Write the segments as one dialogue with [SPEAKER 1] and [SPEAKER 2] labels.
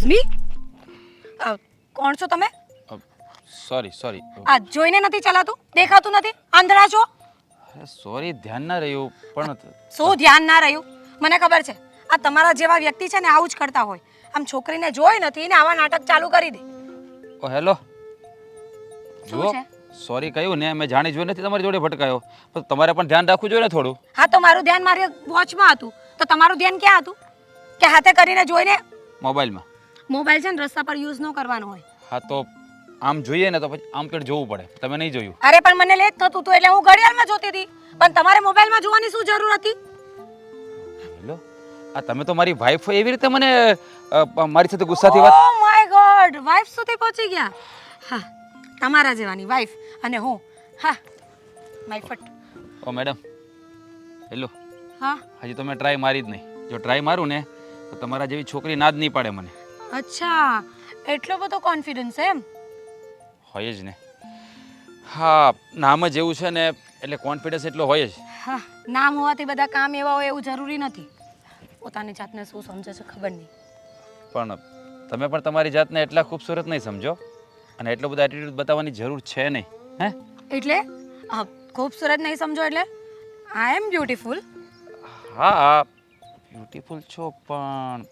[SPEAKER 1] Excuse me, કોણ છો તમે?
[SPEAKER 2] સોરી
[SPEAKER 1] આ જોઈને નથી ચલાતું? દેખાતું નથી? આંધળા છો?
[SPEAKER 2] સોરી, ધ્યાન ના રહ્યું. પણ
[SPEAKER 1] શું ધ્યાન ના રહ્યું? મને ખબર છે આ તમારા જેવા વ્યક્તિ છે ને આવું જ કરતા હોય. આમ છોકરીને જોઈ નથી ને આવા નાટક ચાલુ કરી દે.
[SPEAKER 2] ઓ હેલો,
[SPEAKER 1] શું
[SPEAKER 2] જુઓ,
[SPEAKER 1] છે?
[SPEAKER 2] સોરી કહ્યું ને, મેં જાણી જોઈ નથી તમારી જોડે ભટકાયો. પણ તમારે પણ ધ્યાન રાખવું જોઈએ ને થોડું.
[SPEAKER 1] હા તો મારું ધ્યાન મારી વોચમાં હતું, તો તમારું ધ્યાન ક્યાં હતું? કે હાથે કરીને જોઈને?
[SPEAKER 2] મોબાઈલમાં.
[SPEAKER 1] મોબાઈલ છે ને રસ્તા પર યુઝ ન કરવાનો હોય.
[SPEAKER 2] હા તો આમ જોઈએ ને તો પછી આમ પણ જોવું પડે. તમે નહીં જોયું?
[SPEAKER 1] અરે પણ મને લેટ થતું હતું એટલે હું ઘડિયાળમાં જોતી હતી, પણ તમારે મોબાઈલમાં જોવાની શું જરૂર હતી?
[SPEAKER 2] હેલો, આ તમે તો મારી વાઈફ હોય એવી રીતે મને મારી સાથે ગુસ્સાથી વાત.
[SPEAKER 1] ઓ માય ગોડ, વાઈફ સુધી પહોંચી ગયા. હા, તમારા જેવાની વાઈફ અને હું, હા, માય ફટ.
[SPEAKER 2] ઓ મેડમ, હેલો,
[SPEAKER 1] હા,
[SPEAKER 2] હજી તો મેં ટ્રાય મારી જ નહીં. જો ટ્રાય મારું ને તો તમારા જેવી છોકરી ના જ નહીં પાડે મને.
[SPEAKER 1] અચ્છા, એટલો બધો કોન્ફિડન્સ એમ?
[SPEAKER 2] હોય જ ને. હા, નામ જ એવું છે ને એટલે કોન્ફિડન્સ એટલો હોય જ.
[SPEAKER 1] હા, નામ હોવાથી બધા કામ એવા હોય એવું જરૂરી નથી. પોતાની જાતને શું સમજે છે ખબર નહીં.
[SPEAKER 2] પણ તમે પણ તમારી જાતને એટલા ખૂબસૂરત નહીં સમજો અને એટલો બધો એટીટ્યુડ બતાવવાની જરૂર છે નહીં. હે
[SPEAKER 1] એટલે ખૂબસૂરત નહીં સમજો એટલે આઈ એમ બ્યુટીફુલ.
[SPEAKER 2] હા, બ્યુટીફુલ છો પણ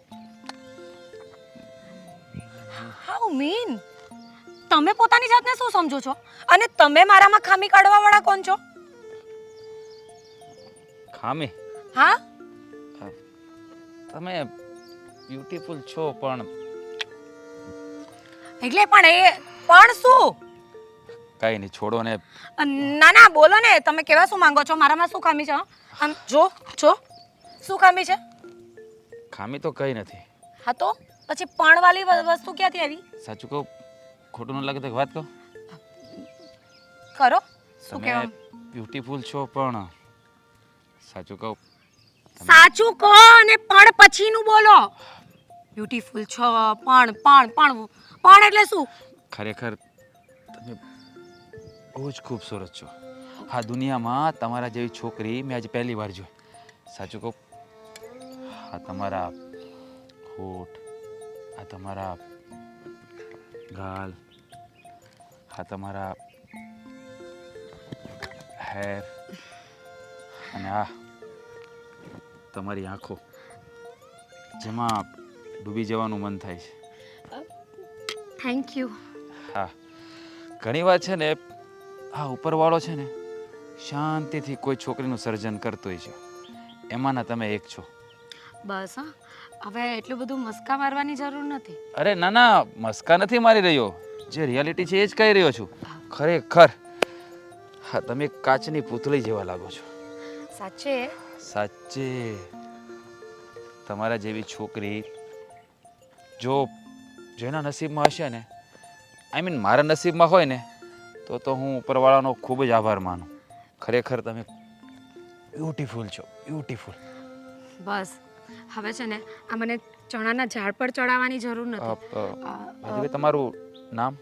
[SPEAKER 1] હાઉ મીન? તમે પોતાની જાતને શું સમજો છો અને તમે મારામાં ખામી કાઢવા વાળા કોણ છો?
[SPEAKER 2] ખામી?
[SPEAKER 1] હા,
[SPEAKER 2] તમે બ્યુટીફુલ છો પણ
[SPEAKER 1] એટલે પણ શું?
[SPEAKER 2] કાંઈ નહીં, છોડો ને.
[SPEAKER 1] ના ના બોલો ને, તમે કેવા શું માંગો છો? મારામાં શું ખામી છે? આમ જો શું ખામી છે?
[SPEAKER 2] ખામી તો કંઈ નથી.
[SPEAKER 1] હા તો પછી પણ વાળી વસ્તુ ક્યાંથી આવી?
[SPEAKER 2] સાચું કહું, ખોટું ન લાગે તો એક વાત કહું.
[SPEAKER 1] કરો શું
[SPEAKER 2] તમે
[SPEAKER 1] કહેવા?
[SPEAKER 2] બ્યુટીફુલ છો પણ સાચું કહું,
[SPEAKER 1] સાચું કહો અને પણ પછીનું બોલો. બ્યુટીફુલ છો પણ એટલે શું?
[SPEAKER 2] ખરેખર તમે બહુ જ ખૂબસૂરત છો. હા, દુનિયામાં તમારા જેવી છોકરી મેં આજે પહેલી વાર જોઈ. સાચું કહું, આ તમારા હોઠ, આ તમારા ગાલ, આ તમારા હેર અને આ તમારી આંખો, જેમાં ડૂબી જવાનું મન થાય છે.
[SPEAKER 1] Thank you.
[SPEAKER 2] હા, ઘણી વાર છે ને આ ઉપરવાળો છે ને શાંતિથી કોઈ છોકરીનું સર્જન કરતો હોય છે, એમાંના તમે એક છો.
[SPEAKER 1] બસ હા, હવે એટલું બધું મસ્કા મારવાની જરૂર નથી.
[SPEAKER 2] અરે ના ના, મસ્કા નથી મારી રહ્યો. જે રિયાલિટી છે એ જ કહી રહ્યો છું. ખરેખર હા, તમે કાચની પૂતળી જેવા લાગો છો.
[SPEAKER 1] સાચે?
[SPEAKER 2] સાચે. તમારા જેવી છોકરી જો જેના નસીબમાં હશે ને, આઈ મીન મારા નસીબમાં હોય ને, તો હું ઉપરવાળાનો ખૂબ જ આભાર માનું. ખરેખર તમે બ્યુટીફુલ છો, બ્યુટીફુલ.
[SPEAKER 1] બસ હવે છે ને આ મને ચણાના ઝાડ પર ચડાવવાની જરૂર નથી.
[SPEAKER 2] તમારું નામ?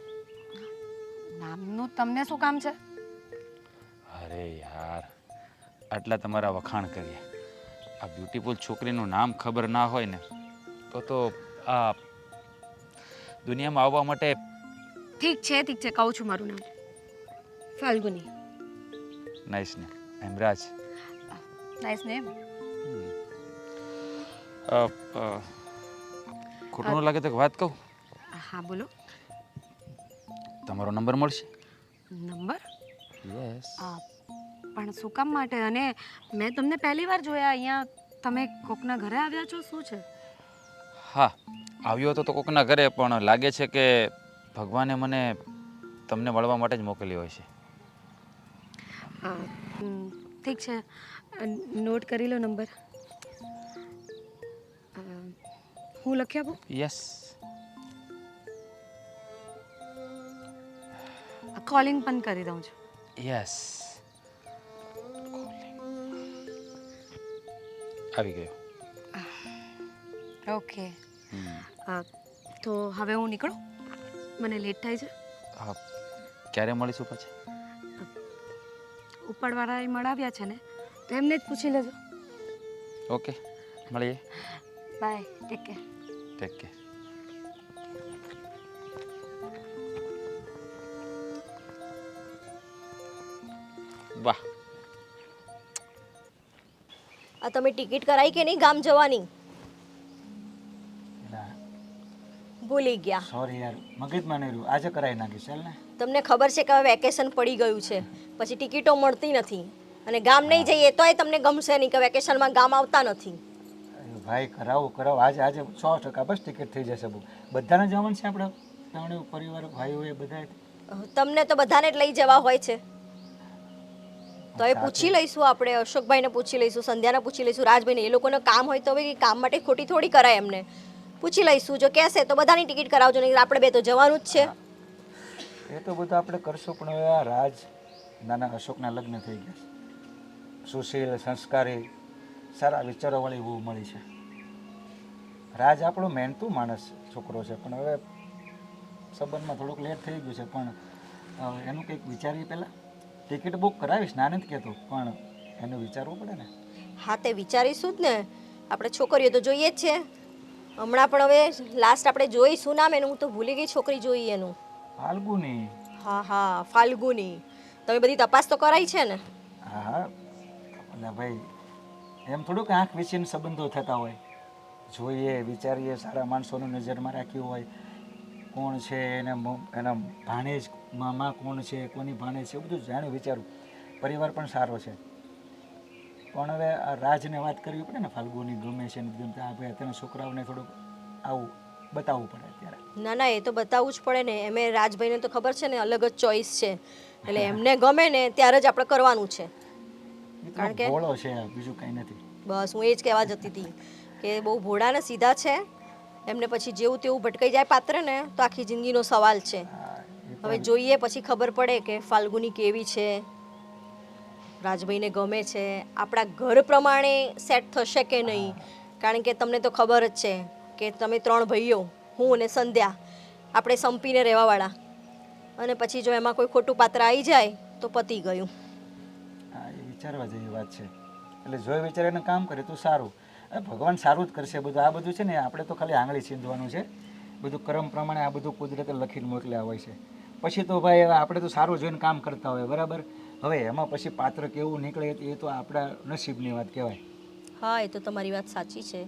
[SPEAKER 1] નામનું તમને શું કામ છે?
[SPEAKER 2] અરે યાર, આટલા તમારા વખાણ કરીએ, આ બ્યુટીફુલ છોકરીનું નામ ખબર ના હોય ને તો આ દુનિયામાં આવવા માટે.
[SPEAKER 1] ઠીક છે, કહું છું મારું નામ ફાલ્ગુની.
[SPEAKER 2] નાઈસ ને, હેમરાજ.
[SPEAKER 1] Nice name.
[SPEAKER 2] ખોટું ન લાગે તો એક વાત કહું?
[SPEAKER 1] હા બોલો.
[SPEAKER 2] તમારો નંબર મળશે?
[SPEAKER 1] નંબર?
[SPEAKER 2] યસ.
[SPEAKER 1] પણ શું કામ માટે? અને મેં તમને પહેલી વાર જોયા અહીંયા. તમે કોકના ઘરે આવ્યા છો શું છે?
[SPEAKER 2] હા, આવ્યો હતો તો કોકના ઘરે, પણ લાગે છે કે ભગવાને મને તમને મળવા માટે જ મોકલ્યો હોય છે.
[SPEAKER 1] ઠીક છે, નોટ કરી લો નંબર. હું લખી આપું?
[SPEAKER 2] યસ.
[SPEAKER 1] કોલિંગ પણ કરી દઉં છું.
[SPEAKER 2] યસ. આવી ગયો.
[SPEAKER 1] ઓકે, તો હવે હું નીકળું, મને લેટ થાય છે.
[SPEAKER 2] હા, ક્યારે મળીશું પછી?
[SPEAKER 1] ઉપરવાળાએ મળાવ્યા છે ને, તો એમને જ પૂછી લેજો.
[SPEAKER 2] ઓકે, મળીએ.
[SPEAKER 1] Bye, take care.
[SPEAKER 2] Take care. વાહ.
[SPEAKER 3] આ તમે ટિકિટ કરાવી કે નહીં ગામ જવાની? ભૂલી ગયા.
[SPEAKER 4] સોરી યાર, મગજમાં નહીં રહ્યું. આજે કરાવી નાખીશ. ચાલ ને.
[SPEAKER 3] તમને ખબર છે કે હવે વેકેશન પડી ગયું છે, પછી ટિકિટો મળતી નથી અને ગામ નહીં જઈએ તોય તમને ગમશે નહીં કે વેકેશનમાં ગામ આવતા નથી.
[SPEAKER 4] અરે ભાઈ, કરાવો. આજે 100% બસ ટિકિટ થઈ જશે. બધાને જવાનું છે આપણે ત્રણે પરિવાર, ભાઈઓ એ બધા.
[SPEAKER 3] તમને તો બધાને જ લઈ જવા હોય છે. તો એ પૂછી લઈશું આપણે, અશોકભાઈને પૂછી લઈશું, સંધ્યાને પૂછી લઈશું, રાજભાઈને. એ લોકોને કામ હોય તો હવે કામ માટે ખોટી થોડી કરાય એમને. પૂછી લઈશું, જો કહેશે તો બધાની ટિકિટ કરાવજો, નહીં આપણે બે તો જવાનું જ છે.
[SPEAKER 4] એ તો બધું આપણે કરશું, પણ હવે આ રાજ નાના અશોકના લગ્ન થઈ ગયા છે. સુશીલ, સંસ્કારી, સારા વિચારોવાળી બહુ મળી છે. રાજ આપણો મહેનતુ માણસ છોકરો છે, પણ હવે સંબંધમાં થોડુંક લેટ થઈ ગયું છે. પણ એનું કંઈક વિચારીએ પહેલાં. ટિકિટ બુક કરાવીશ, ના નથી કહેતો, પણ એનું વિચારવું પડે ને.
[SPEAKER 3] હા, તે વિચારીશું જ ને. આપણે છોકરીઓ તો જોઈએ જ છે. હમણાં પણ હવે લાસ્ટ આપણે જોઈ, શું નામ એનું? હું તો ભૂલી ગઈ છોકરી જોઈ એનું.
[SPEAKER 4] ફાલ્ગુની.
[SPEAKER 3] હા, ફાલ્ગુની. તમે બધી તપાસ તો કરાઈ છે ને?
[SPEAKER 4] હા, અને ભાઈ એમ થોડુંક આંખ વીસીને સંબંધો થતા હોય. જોઈએ, વિચારીએ, સારા માણસોની નજરમાં રાખ્યું હોય. કોણ છે એના ભાણેજ, મામા કોણ છે, કોની ભાણેજ છે, બધું જાણ્યું વિચારું. પરિવાર પણ સારો છે. પણ હવે આ રાજને વાત કરવી પડે ને, ફાલ્ગુની ગમે છે ને ગમતા. આપણે અત્યારના છોકરાઓને થોડુંક આવું બતાવવું પડે અત્યારે.
[SPEAKER 3] ના, એ તો બતાવવું જ પડે ને. એમે રાજભાઈને તો ખબર છે ને, અલગ જ ચોઈસ છે. એટલે એમને ગમે ને ત્યારે જ આપણે કરવાનું છે.
[SPEAKER 4] કારણ કે ભોળો છે, બીજું કંઈ નથી.
[SPEAKER 3] બસ હું એ જ કહેવા જતી હતી કે બહુ ભોળા ને સીધા છે. એમને પછી જેવું તેવું ભટકાઈ જાય પાત્ર ને તો આખી જિંદગીનો સવાલ છે. હવે જોઈએ પછી ખબર પડે કે ફાલ્ગુની કેવી છે, રાજભાઈને ગમે છે, આપણા ઘર પ્રમાણે સેટ થશે કે નહીં. કારણ કે તમને તો ખબર જ છે કે તમે 3 ભાઈઓ, હું અને સંધ્યા, આપણે સંપીને રહેવાવાળા. અને પછી જો એમાં કોઈ ખોટું પાત્ર આવી જાય તો પતી ગયું.
[SPEAKER 4] હા, એ વિચારવા જેવી વાત છે. એટલે જોઈ વિચારીને કામ કરે તો સારું. ભગવાન સારું જ કરશે બધું. આ બધું છે ને, આપણે તો ખાલી આંગળી સીંધવાનું છે. બધું કર્મ પ્રમાણે આ બધું કુદરતે લખીને મોકલ્યા હોય છે. પછી તો ભાઈ આપણે તો સારું જોઈને કામ કરતા હોય, બરાબર. હવે એમાં પછી પાત્ર કેવું નીકળે એ તો આપણા નસીબની વાત કહેવાય.
[SPEAKER 3] હા, એ તો તમારી વાત સાચી છે.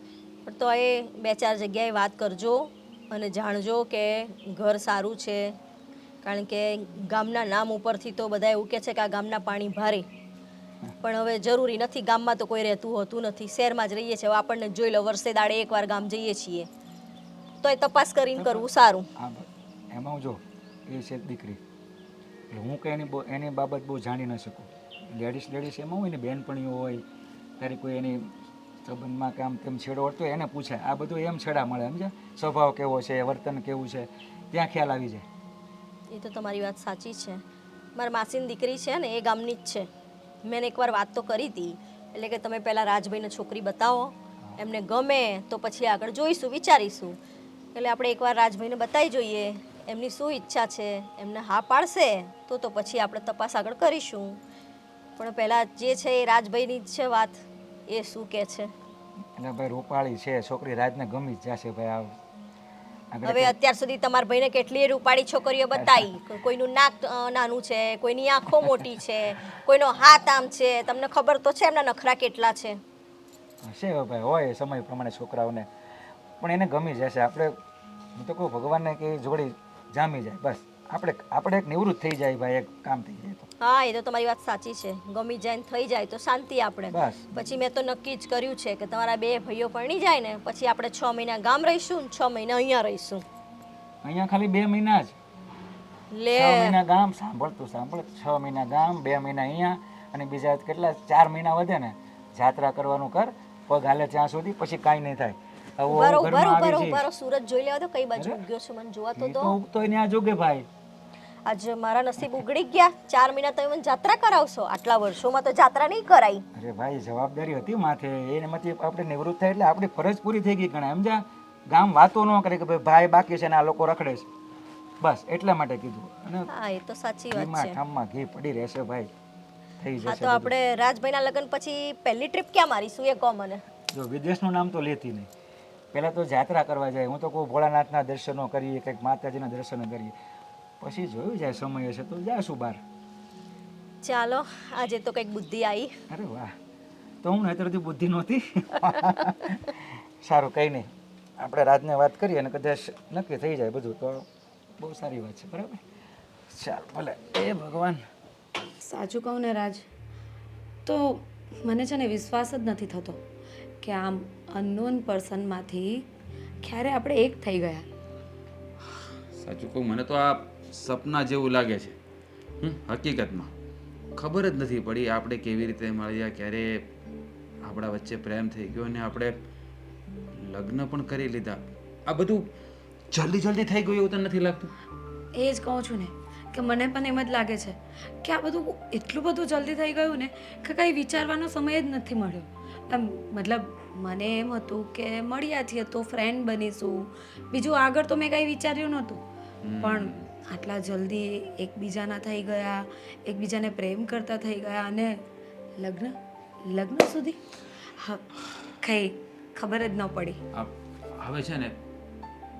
[SPEAKER 3] પણ તો એ 2-4 જગ્યાએ વાત કરજો અને જાણજો કે ઘર સારું છે. કારણ કે ગામના નામ ઉપરથી તો બધા એવું કહે છે કે આ ગામના પાણી ભારે. પણ હવે જરૂરી નથી, ગામમાં તો કોઈ રહેતું હોતું નથી. શહેરમાં જ રહીએ છીએ. હવે આપણને જોઈ લો, વર્ષે દાડે એકવાર ગામ જઈએ છીએ, તો એ તપાસ કરીને કરવું સારું.
[SPEAKER 4] હા, એમાં જો એ છે દીકરી, એટલે હું કંઈ એની બાબત બહુ જાણી ન શકું. લેડીઝ એમાં હોય ને, બેનપણીઓ હોય, ત્યારે કોઈ એની સંબંધમાં કે આમ તેમ છેડો વળતો હોય એને પૂછે. આ બધું એમ છેડા મળે, સમજે. સ્વભાવ કેવો છે, વર્તન કેવું છે, ત્યાં ખ્યાલ આવી જાય.
[SPEAKER 3] એ તો તમારી વાત સાચી છે. મારા માસીની દીકરી છે ને, એ ગામની જ છે. મેં એકવાર વાત તો કરી હતી, એટલે કે તમે પહેલાં રાજભાઈને છોકરી બતાવો, એમને ગમે તો પછી આગળ જોઈશું, વિચારીશું. એટલે આપણે એકવાર રાજભાઈને બતાવી જોઈએ એમની શું ઈચ્છા છે. એમને હા પાડશે તો પછી આપણે તપાસ આગળ કરીશું. પણ પહેલાં જે છે એ રાજભાઈની જ છે વાત, એ શું કહે છે.
[SPEAKER 4] એટલે ભાઈ રૂપાળી છે છોકરી, રાજને ગમી જ જશે ભાઈ.
[SPEAKER 3] હવે અત્યાર સુધી તમારા ભાઈને કેટલી રૂપાળી છોકરીઓ બતાવી. કોઈનું નાક નાનું છે, કોઈની આંખો મોટી છે, કોઈનો હાથ આમ છે. તમને ખબર તો છે એમના નખરા કેટલા છે.
[SPEAKER 4] હશે ભાઈ, હોય સમય પ્રમાણે છોકરાઓને. પણ એને ગમી જશે. આપણે, હું તો કહું ભગવાનને કે જોડી જામી જાય, બસ. આપણે એક નિવૃત્ત થઈ જાય ભાઈ, એક કામ થઈ જાય તો.
[SPEAKER 3] હા, એ તો તમારી વાત સાચી છે. ગમી જાય ને થઈ જાય તો શાંતિ આપણે.
[SPEAKER 4] બસ.
[SPEAKER 3] પછી મેં તો નક્કી જ કર્યું છે કે તમારા 2 ભાઈઓ પરણી જાય ને પછી આપણે 6 મહિના ગામ રહીશું ને 6 મહિના અહીંયા રહીશું.
[SPEAKER 4] અહીંયા ખાલી 2 મહિના જ.
[SPEAKER 3] લે
[SPEAKER 4] 6 મહિના ગામ. સાંભળ 6 મહિના ગામ, 2 મહિના અહીંયા, અને બીજા કેટલા 4 મહિના વધે ને, જાત્રા કરવાનું કર. પગ હાલે ત્યાં સુધી, પછી કાંઈ નહીં થાય.
[SPEAKER 3] ઉભારો સુરત જોઈ લેવા તો કઈ બાજુ ઉગ્યો છે, મને જોવા તો
[SPEAKER 4] ઉગતો ત્યાં જોગે ભાઈ.
[SPEAKER 3] આજે મારા નસીબ ઉગડી ગયા. 4 મહિના તમે મને જાત્રા કરાવશો? આટલા વર્ષોમાં તો જાત્રા નહીં કરાઈ.
[SPEAKER 4] અરે ભાઈ, જવાબદારી હતી માથે, એમાંથી આપણે નિવૃત્ત થાય એટલે આપણી ફરજ પૂરી થઈ ગઈ ગણાય, સમજ્યા. ગામ વાતો ન કરે કે ભાઈ બાકી છે ને આ લોકો રખડે છે, બસ એટલા માટે કીધું. અને
[SPEAKER 3] હા, એ તો સાચી વાત છે.
[SPEAKER 4] ઠામમાં ઘી પડી રહેશે ભાઈ, થઈ જશે.
[SPEAKER 3] હા, તો આપણે રાજભાઈના લગ્ન પછી પહેલી ટ્રીપ ક્યાં મારીશું એ કહો મને.
[SPEAKER 4] જો વિદેશનું નામ તો લેતી નહીં. પહેલાં તો જાત્રા કરવા જાય. હું તો કહું ભોળાનાથના દર્શનો કરીએ, કંઈક માતાજીના દર્શનો કરીએ, પછી જોયું જાય સમય હશે તો જાશું બહાર.
[SPEAKER 3] ચાલો આજે તો કંઈક બુદ્ધિ આવી.
[SPEAKER 4] અરે વાહ, તો હું અત્યાર સુધી બુદ્ધિ નહોતી. સારું, કંઈ નહીં, આપણે રાજને વાત કરીએ અને કદાચ નક્કી થઈ જાય બધું તો બહુ સારી વાત છે. બરાબર, ચાલ ભલે. એ ભગવાન.
[SPEAKER 1] સાચું કહું ને રાજ, તો મને છે ને વિશ્વાસ જ નથી થતો કે આમ અનનોન પર્સનમાંથી ક્યારે આપણે એક થઈ ગયા.
[SPEAKER 2] સાચું કહું, મને તો આ સપના જેવું લાગે છે. હકીકતમાં ખબર જ નથી પડી આપણે કેવી રીતે મળ્યા, ક્યારે આપણા વચ્ચે પ્રેમ થઈ ગયો અને આપણે લગ્ન પણ કરી લીધા. આ બધું જલ્દી જલ્દી થઈ ગયું એવું તને નથી લાગતું?
[SPEAKER 1] એ જ કહું છું ને કે મને પણ એમ જ લાગે છે કે આ બધું એટલું બધું જલ્દી થઈ ગયું ને કે કંઈ વિચારવાનો સમય જ નથી મળ્યો. આમ મતલબ મને એમ હતું કે મળ્યા છીએ તો ફ્રેન્ડ બનીશું, બીજું આગળ તો મેં કંઈ વિચાર્યું નહોતું. પણ આટલા જલ્દી એકબીજાના થઈ ગયા, એકબીજાને પ્રેમ કરતા થઈ ગયા અને લગ્ન લગ્ન સુધી હા, કંઈ ખબર જ ન પડી.
[SPEAKER 2] હવે છે ને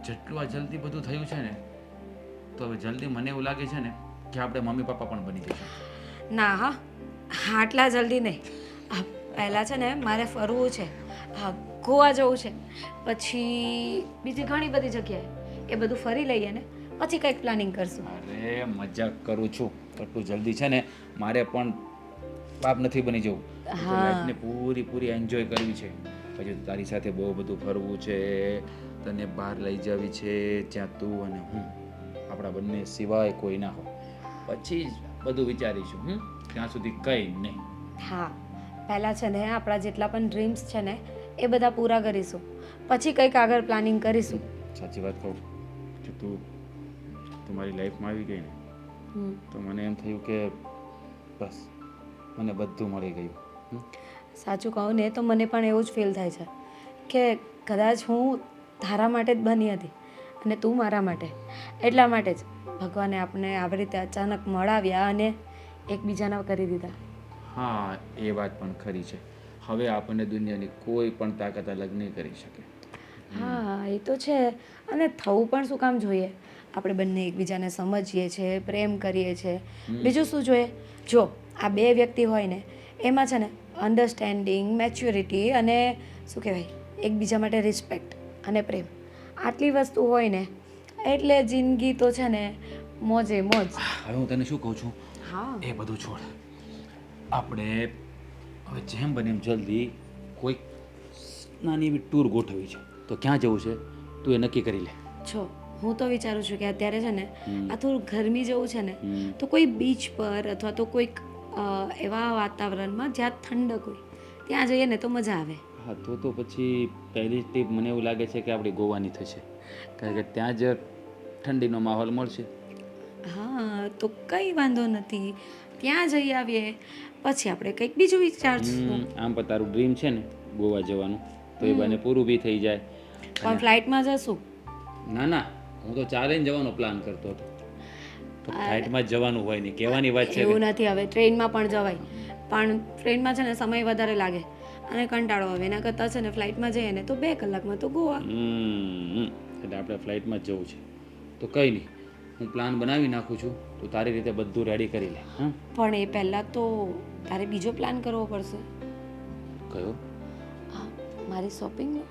[SPEAKER 2] જેટલું આ જલ્દી બધું થયું છે ને, તો હવે જલ્દી મને એવું લાગે છે ને કે આપણે મમ્મી પપ્પા પણ બની જઈશું.
[SPEAKER 1] ના હા, આટલા જલ્દી નહીં. પહેલાં છે ને મારે ફરવું છે, હા ગોવા જવું છે, પછી બીજી ઘણી બધી જગ્યાએ એ બધું ફરી લઈએ ને પછી કંઈક પ્લાનિંગ કરશું.
[SPEAKER 2] અરે મજાક કરું છું, એટલું જલ્દી છે ને મારે પણ બાપ નથી બની જવું. લાઈફને પૂરી પૂરી એન્જોય કરવી છે. પછી તારી સાથે બહુ બધું ફરવું છે, તને બહાર લઈ જવી છે જ્યાં તું અને હું આપણા બંને સિવાય કોઈ ના હોય. પછી જ બધું વિચારીશું. ત્યાં સુધી કંઈ નહીં.
[SPEAKER 1] હા, પહેલાં છે ને આપણા જેટલા પણ ડ્રીમ્સ છે ને એ બધા પૂરા કરીશું, પછી કંઈક આગળ પ્લાનિંગ કરીશું.
[SPEAKER 2] સાચી વાત કહું કે તું મારી લાઈફમાં આવી ગઈ ને તો મને એમ થયું કે બસ મને બધું મળી ગયું.
[SPEAKER 1] સાચું કહું ને તો મને પણ એવું જ ફીલ થાય છે કે કદાચ હું તારા માટે જ બની હતી અને તું મારા માટે. એટલા માટે જ ભગવાને આપણે આવી રીતે અચાનક મળાવ્યા અને એકબીજાના કરી દીધા.
[SPEAKER 2] હા, એ વાત પણ ખરી છે. હવે આપણને દુનિયાની કોઈ પણ તાકાત અલગ નહીં કરી શકે.
[SPEAKER 1] હા એ તો છે. અને થવું પણ શું કામ જોઈએ? આપણે બંને એકબીજાને સમજીએ છીએ, પ્રેમ કરીએ છીએ, બીજું શું જોઈએ? જો આ બે વ્યક્તિ હોય ને એમાં છે ને અન્ડરસ્ટેન્ડિંગ, મેચ્યોરિટી અને શું કહેવાય એકબીજા માટે રિસ્પેક્ટ અને પ્રેમ, આટલી વસ્તુ હોય ને એટલે જિંદગી તો છે ને મોજે મોજ.
[SPEAKER 2] હવે હું તને શું કહું છું,
[SPEAKER 1] હા
[SPEAKER 2] એ બધું છોડ. આપણે હવે જેમ બને એમ જલ્દી કોઈક નાની એવી ટૂર ગોઠવી છે. તો ક્યાં જવું છે તું એ નક્કી કરી લે.
[SPEAKER 1] છો હું તો વિચારું છું કે અત્યારે છે ને આ થોડું ગરમી જેવું છે ને તો કોઈ બીચ પર અથવા તો કોઈક એવા વાતાવરણમાં જ્યાં ઠંડક હોય ત્યાં જઈએ ને તો મજા આવે.
[SPEAKER 2] હા, તો પછી પહેલી ટીપ મને એવું લાગે છે કે આપણી ગોવાની થશે, કારણ કે ત્યાં જ ઠંડીનો માહોલ મળશે.
[SPEAKER 1] હા તો કંઈ વાંધો નથી, ત્યાં જઈ આવીએ પછી આપણે કંઈક બીજું વિચારશું.
[SPEAKER 2] આમ પણ તારું ડ્રીમ છે ને ગોવા જવાનું, તો એ બાને પૂરું બી થઈ જાય.
[SPEAKER 1] પણ ફ્લાઇટમાં જશું?
[SPEAKER 2] ના ના, હું તો ચાલીને જવાનો પ્લાન કરતો હતો. તો ફ્લાઇટમાં જ જવાનું હોય ને, કહેવાની વાત છે.
[SPEAKER 1] એવું નથી, હવે ટ્રેનમાં પણ જવાય, પણ ટ્રેનમાં છે ને સમય વધારે લાગે અને કંટાળો આવે. એના કરતાં છે ને ફ્લાઇટમાં જઈએ ને તો 2 કલાકમાં તો ગોવા.
[SPEAKER 2] એટલે આપણે ફ્લાઇટમાં જ જવું છે. તો કંઈ નહીં, હું પ્લાન બનાવી નાખું છું, તો તારી રીતે બધું રેડી કરી લે.
[SPEAKER 1] પણ એ પહેલાં તો તારે બીજો પ્લાન કરવો પડશે.
[SPEAKER 2] કયો?
[SPEAKER 1] મારી શોપિંગનો.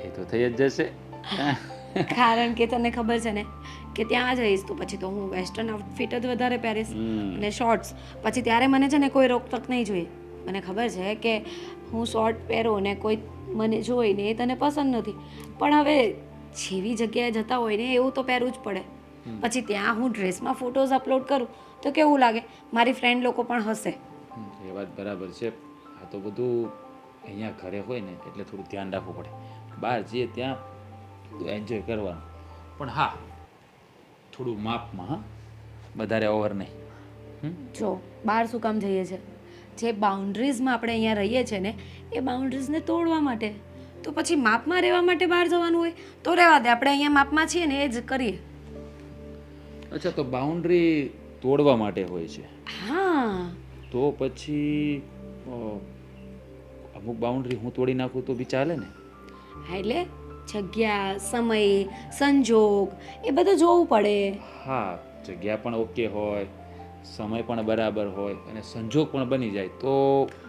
[SPEAKER 2] એ તો થઈ જ જશે.
[SPEAKER 1] કારણ કે તને ખબર છે ને કે ત્યાં જઈશ તો પછી તો હું વેસ્ટર્ન આઉટફિટ જ વધારે પહેરીશ અને શોર્ટ્સ. પછી ત્યારે મને છે ને કોઈ રોકટોક નહીં જોઈએ. મને ખબર છે કે હું શોર્ટ પહેરું ને કોઈ મને જોઈને એ તને પસંદ નથી, પણ હવે જેવી જગ્યાએ જતા હોય ને એવું તો પહેરવું જ પડે. પછી ત્યાં હું ડ્રેસમાં ફોટોઝ અપલોડ કરું તો કેવું લાગે? મારી ફ્રેન્ડ લોકો પણ હશે.
[SPEAKER 2] એ વાત બરાબર છે. આ તો બધું અહીંયા ઘરે હોય ને એટલે થોડું ધ્યાન રાખવું પડે. બહાર જઈએ ત્યાં એન્જોય કરવાનું, પણ હા થોડું માપમાં. હા, વધારે ઓવર નહીં.
[SPEAKER 1] જો બહાર શું કામ જઈએ છે? જે બાઉન્ડ્રીઝમાં આપણે અહીંયા રહીએ છીએ ને એ બાઉન્ડ્રીઝને તોડવા માટે. તો પછી માપમાં રહેવા માટે બહાર જવાનું હોય તો રહેવા દે, આપણે અહીંયા માપમાં છીએ ને એ જ કરીએ.
[SPEAKER 2] અચ્છા, તો બાઉન્ડ્રી તોડવા માટે હોય છે?
[SPEAKER 1] હા.
[SPEAKER 2] તો પછી અમુક બાઉન્ડ્રી હું તોડી નાખું તો બી ચાલે ને?
[SPEAKER 1] હા એટલે જગ્યા, સમય, સંજોગ એ બધું જોવું પડે.
[SPEAKER 2] હા, જગ્યા પણ ઓકે હોય, સમય પણ બરાબર હોય અને સંજોગ પણ બની જાય તો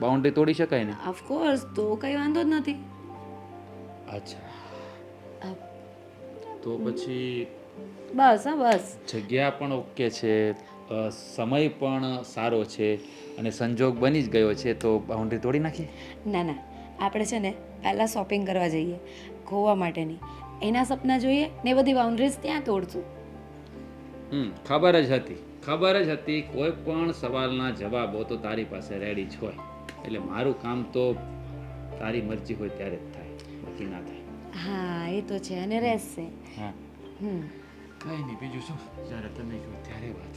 [SPEAKER 2] બાઉન્ડ્રી તોડી શકાય ને.
[SPEAKER 1] ઓફકોર્સ તો કંઈ વાંધો જ નથી.
[SPEAKER 2] અચ્છા,
[SPEAKER 1] અ,
[SPEAKER 2] તો પછી
[SPEAKER 1] બસ હા બસ.
[SPEAKER 2] જગ્યા પણ ઓકે છે, સમય પણ સારો છે અને સંજોગ બની જ ગયો છે, તો બાઉન્ડ્રી તોડી નાખીએ.
[SPEAKER 1] ના ના, આપણે છે ને પહેલાં શોપિંગ કરવા જઈએ ગોવા માટેની. એના સપના જોઈએ ને એ બધી બાઉન્ડ્રીઝ ત્યાં તોડશું.
[SPEAKER 2] ખબર જ હતી કોઈ પણ સવાલના જવાબો તો તારી પાસે રેડી જ હોય, એટલે મારું કામ તો તારી મરજી હોય ત્યારે જ થાય, બાકી ના થાય.
[SPEAKER 1] હા એ તો છે અને રહેશે.
[SPEAKER 2] હા, કઈ નહીં, બીજું શું, જ્યારે તમે કહો ત્યારે વાત.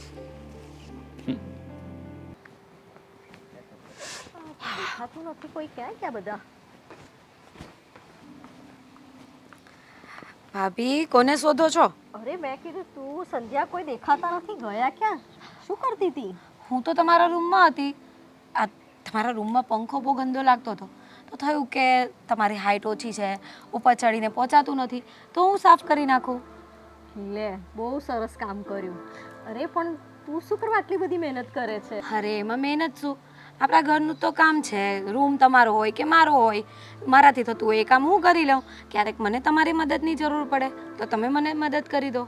[SPEAKER 3] દેખાતું નથી કોઈ, ક્યાં ગયા બધા?
[SPEAKER 1] ભાભી કોને શોધો છો?
[SPEAKER 3] અરે મેં કીધું તું સંધ્યા, કોઈ દેખાતા નથી, ગયા ક્યાં? શું કરતી હતી?
[SPEAKER 1] હું તો તમારા રૂમમાં હતી. આ તમારા રૂમમાં પંખો બહુ ગંદો લાગતો હતો, તો થયું કે તમારી હાઈટ ઓછી છે, ઉપર ચડીને પહોંચાતું નથી, તો હું સાફ કરી નાખું.
[SPEAKER 3] લે, બહુ સરસ કામ કર્યું. અરે પણ તું શું કરવા આટલી બધી મહેનત કરે છે?
[SPEAKER 1] અરે એમાં મહેનત શું, આપણા ઘરનું તો કામ છે. રૂમ તમારો હોય કે મારો હોય, મારાથી થતું હોય એ કામ હું કરી લઉં. ક્યારેક મને તમારી મદદની જરૂર પડે તો તમે મને મદદ કરી દો.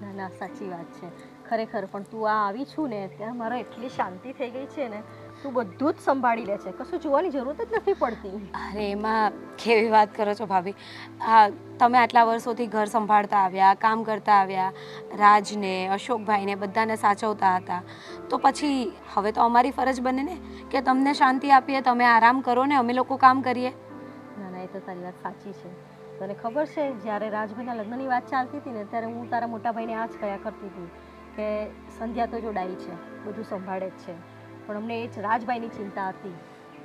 [SPEAKER 3] ના ના, સાચી વાત છે ખરેખર. પણ તું આ આવી છું ને ત્યાં મારે એટલી શાંતિ થઈ ગઈ છે ને, તું બધું જ સંભાળી લે છે, કશું જોવાની જરૂર જ નથી પડતી.
[SPEAKER 1] અરે એમાં કેવી વાત કરો છો ભાભી. હા, તમે આટલા વર્ષોથી ઘર સંભાળતા આવ્યા, કામ કરતા આવ્યા, રાજને, અશોકભાઈને બધાને સાચવતા હતા, તો પછી હવે તો અમારી ફરજ બને ને કે તમને શાંતિ આપીએ, તમે આરામ કરો ને અમે લોકો કામ કરીએ.
[SPEAKER 3] ના ના, એ તો તારી વાત સાચી છે. તને ખબર છે જ્યારે રાજભાઈના લગ્નની વાત ચાલતી હતી ને ત્યારે હું તારા મોટા ભાઈને આ જ કહ્યા કરતી હતી કે સંધ્યા તો જો ડાઈ છે, બધું સંભાળે જ છે, પણ અમને એ જ રાજભાઈની ચિંતા હતી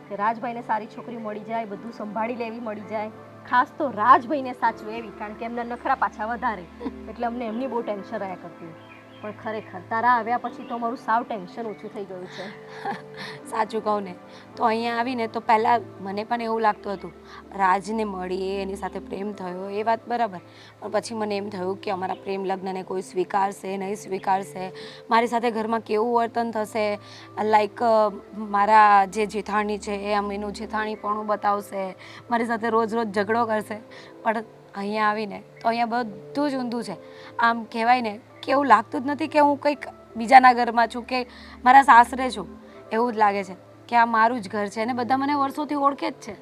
[SPEAKER 3] કે રાજભાઈને સારી છોકરી મળી જાય, બધું સંભાળી લેવી મળી જાય, ખાસ તો રાજભાઈને સાચવે એવી, કારણ કે એમના નખરા પાછા વધારે, એટલે અમને એમની બહુ ટેન્શન રહ્યા કરતી. પણ ખરેખર તારા આવ્યા પછી તો મારું સાવ ટેન્શન ઓછું થઈ ગયું છે.
[SPEAKER 1] સાચું કહું ને તો અહીંયા આવીને તો પહેલાં મને પણ એવું લાગતું હતું, રાજને મળીએ, એની સાથે પ્રેમ થયો એ વાત બરાબર, પણ પછી મને એમ થયું કે અમારા પ્રેમ લગ્નને કોઈ સ્વીકારશે નહીં સ્વીકારશે, મારી સાથે ઘરમાં કેવું વર્તન થશે, લાઈક મારા જે જેઠાણી છે એ આમ એનું જેઠાણીપણું બતાવશે, મારી સાથે રોજ રોજ ઝઘડો કરશે. પણ અહીંયા આવીને તો અહીંયા બધું જ ઊંધું છે. આમ કહેવાય ને કે એવું લાગતું જ નથી કે હું કંઈક બીજાના ઘરમાં છું કે મારા સાસરે છું. એવું જ લાગે છે કે આ મારું જ ઘર છે અને બધા મને વર્ષોથી ઓળખે જ છે.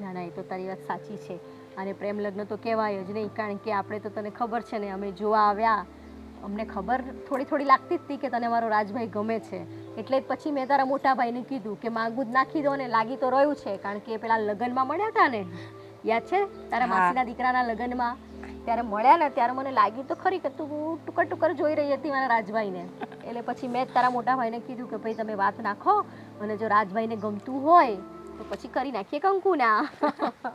[SPEAKER 3] ના ના, એ તો તારી વાત સાચી છે. અને પ્રેમ લગ્ન તો કહેવાય જ નહીં, કારણ કે આપણે તો તને ખબર છે ને, અમે જોવા આવ્યા, અમને ખબર થોડી થોડી લાગતી જ હતી કે તને મારો રાજભાઈ ગમે છે, એટલે જ પછી મેં તારા મોટા ભાઈને કીધું કે માગું જ નાખી દો, ને લાગી તો રહ્યું છે, કારણ કે પેલા લગ્નમાં મળ્યા હતા ને, યાદ છે તારા માસીના દીકરાના લગ્નમાં ત્યારે મળ્યા ને, ત્યારે મને લાગ્યું તો ખરી કે તું ટુકર ટુકર જોઈ રહી હતી મારા રાજભાઈને. એટલે પછી મેં જ તારા મોટા ભાઈને કીધું કે ભાઈ તમે વાત નાખો, અને જો રાજભાઈને ગમતું હોય તો પછી કરી નાખીએ કંકુના.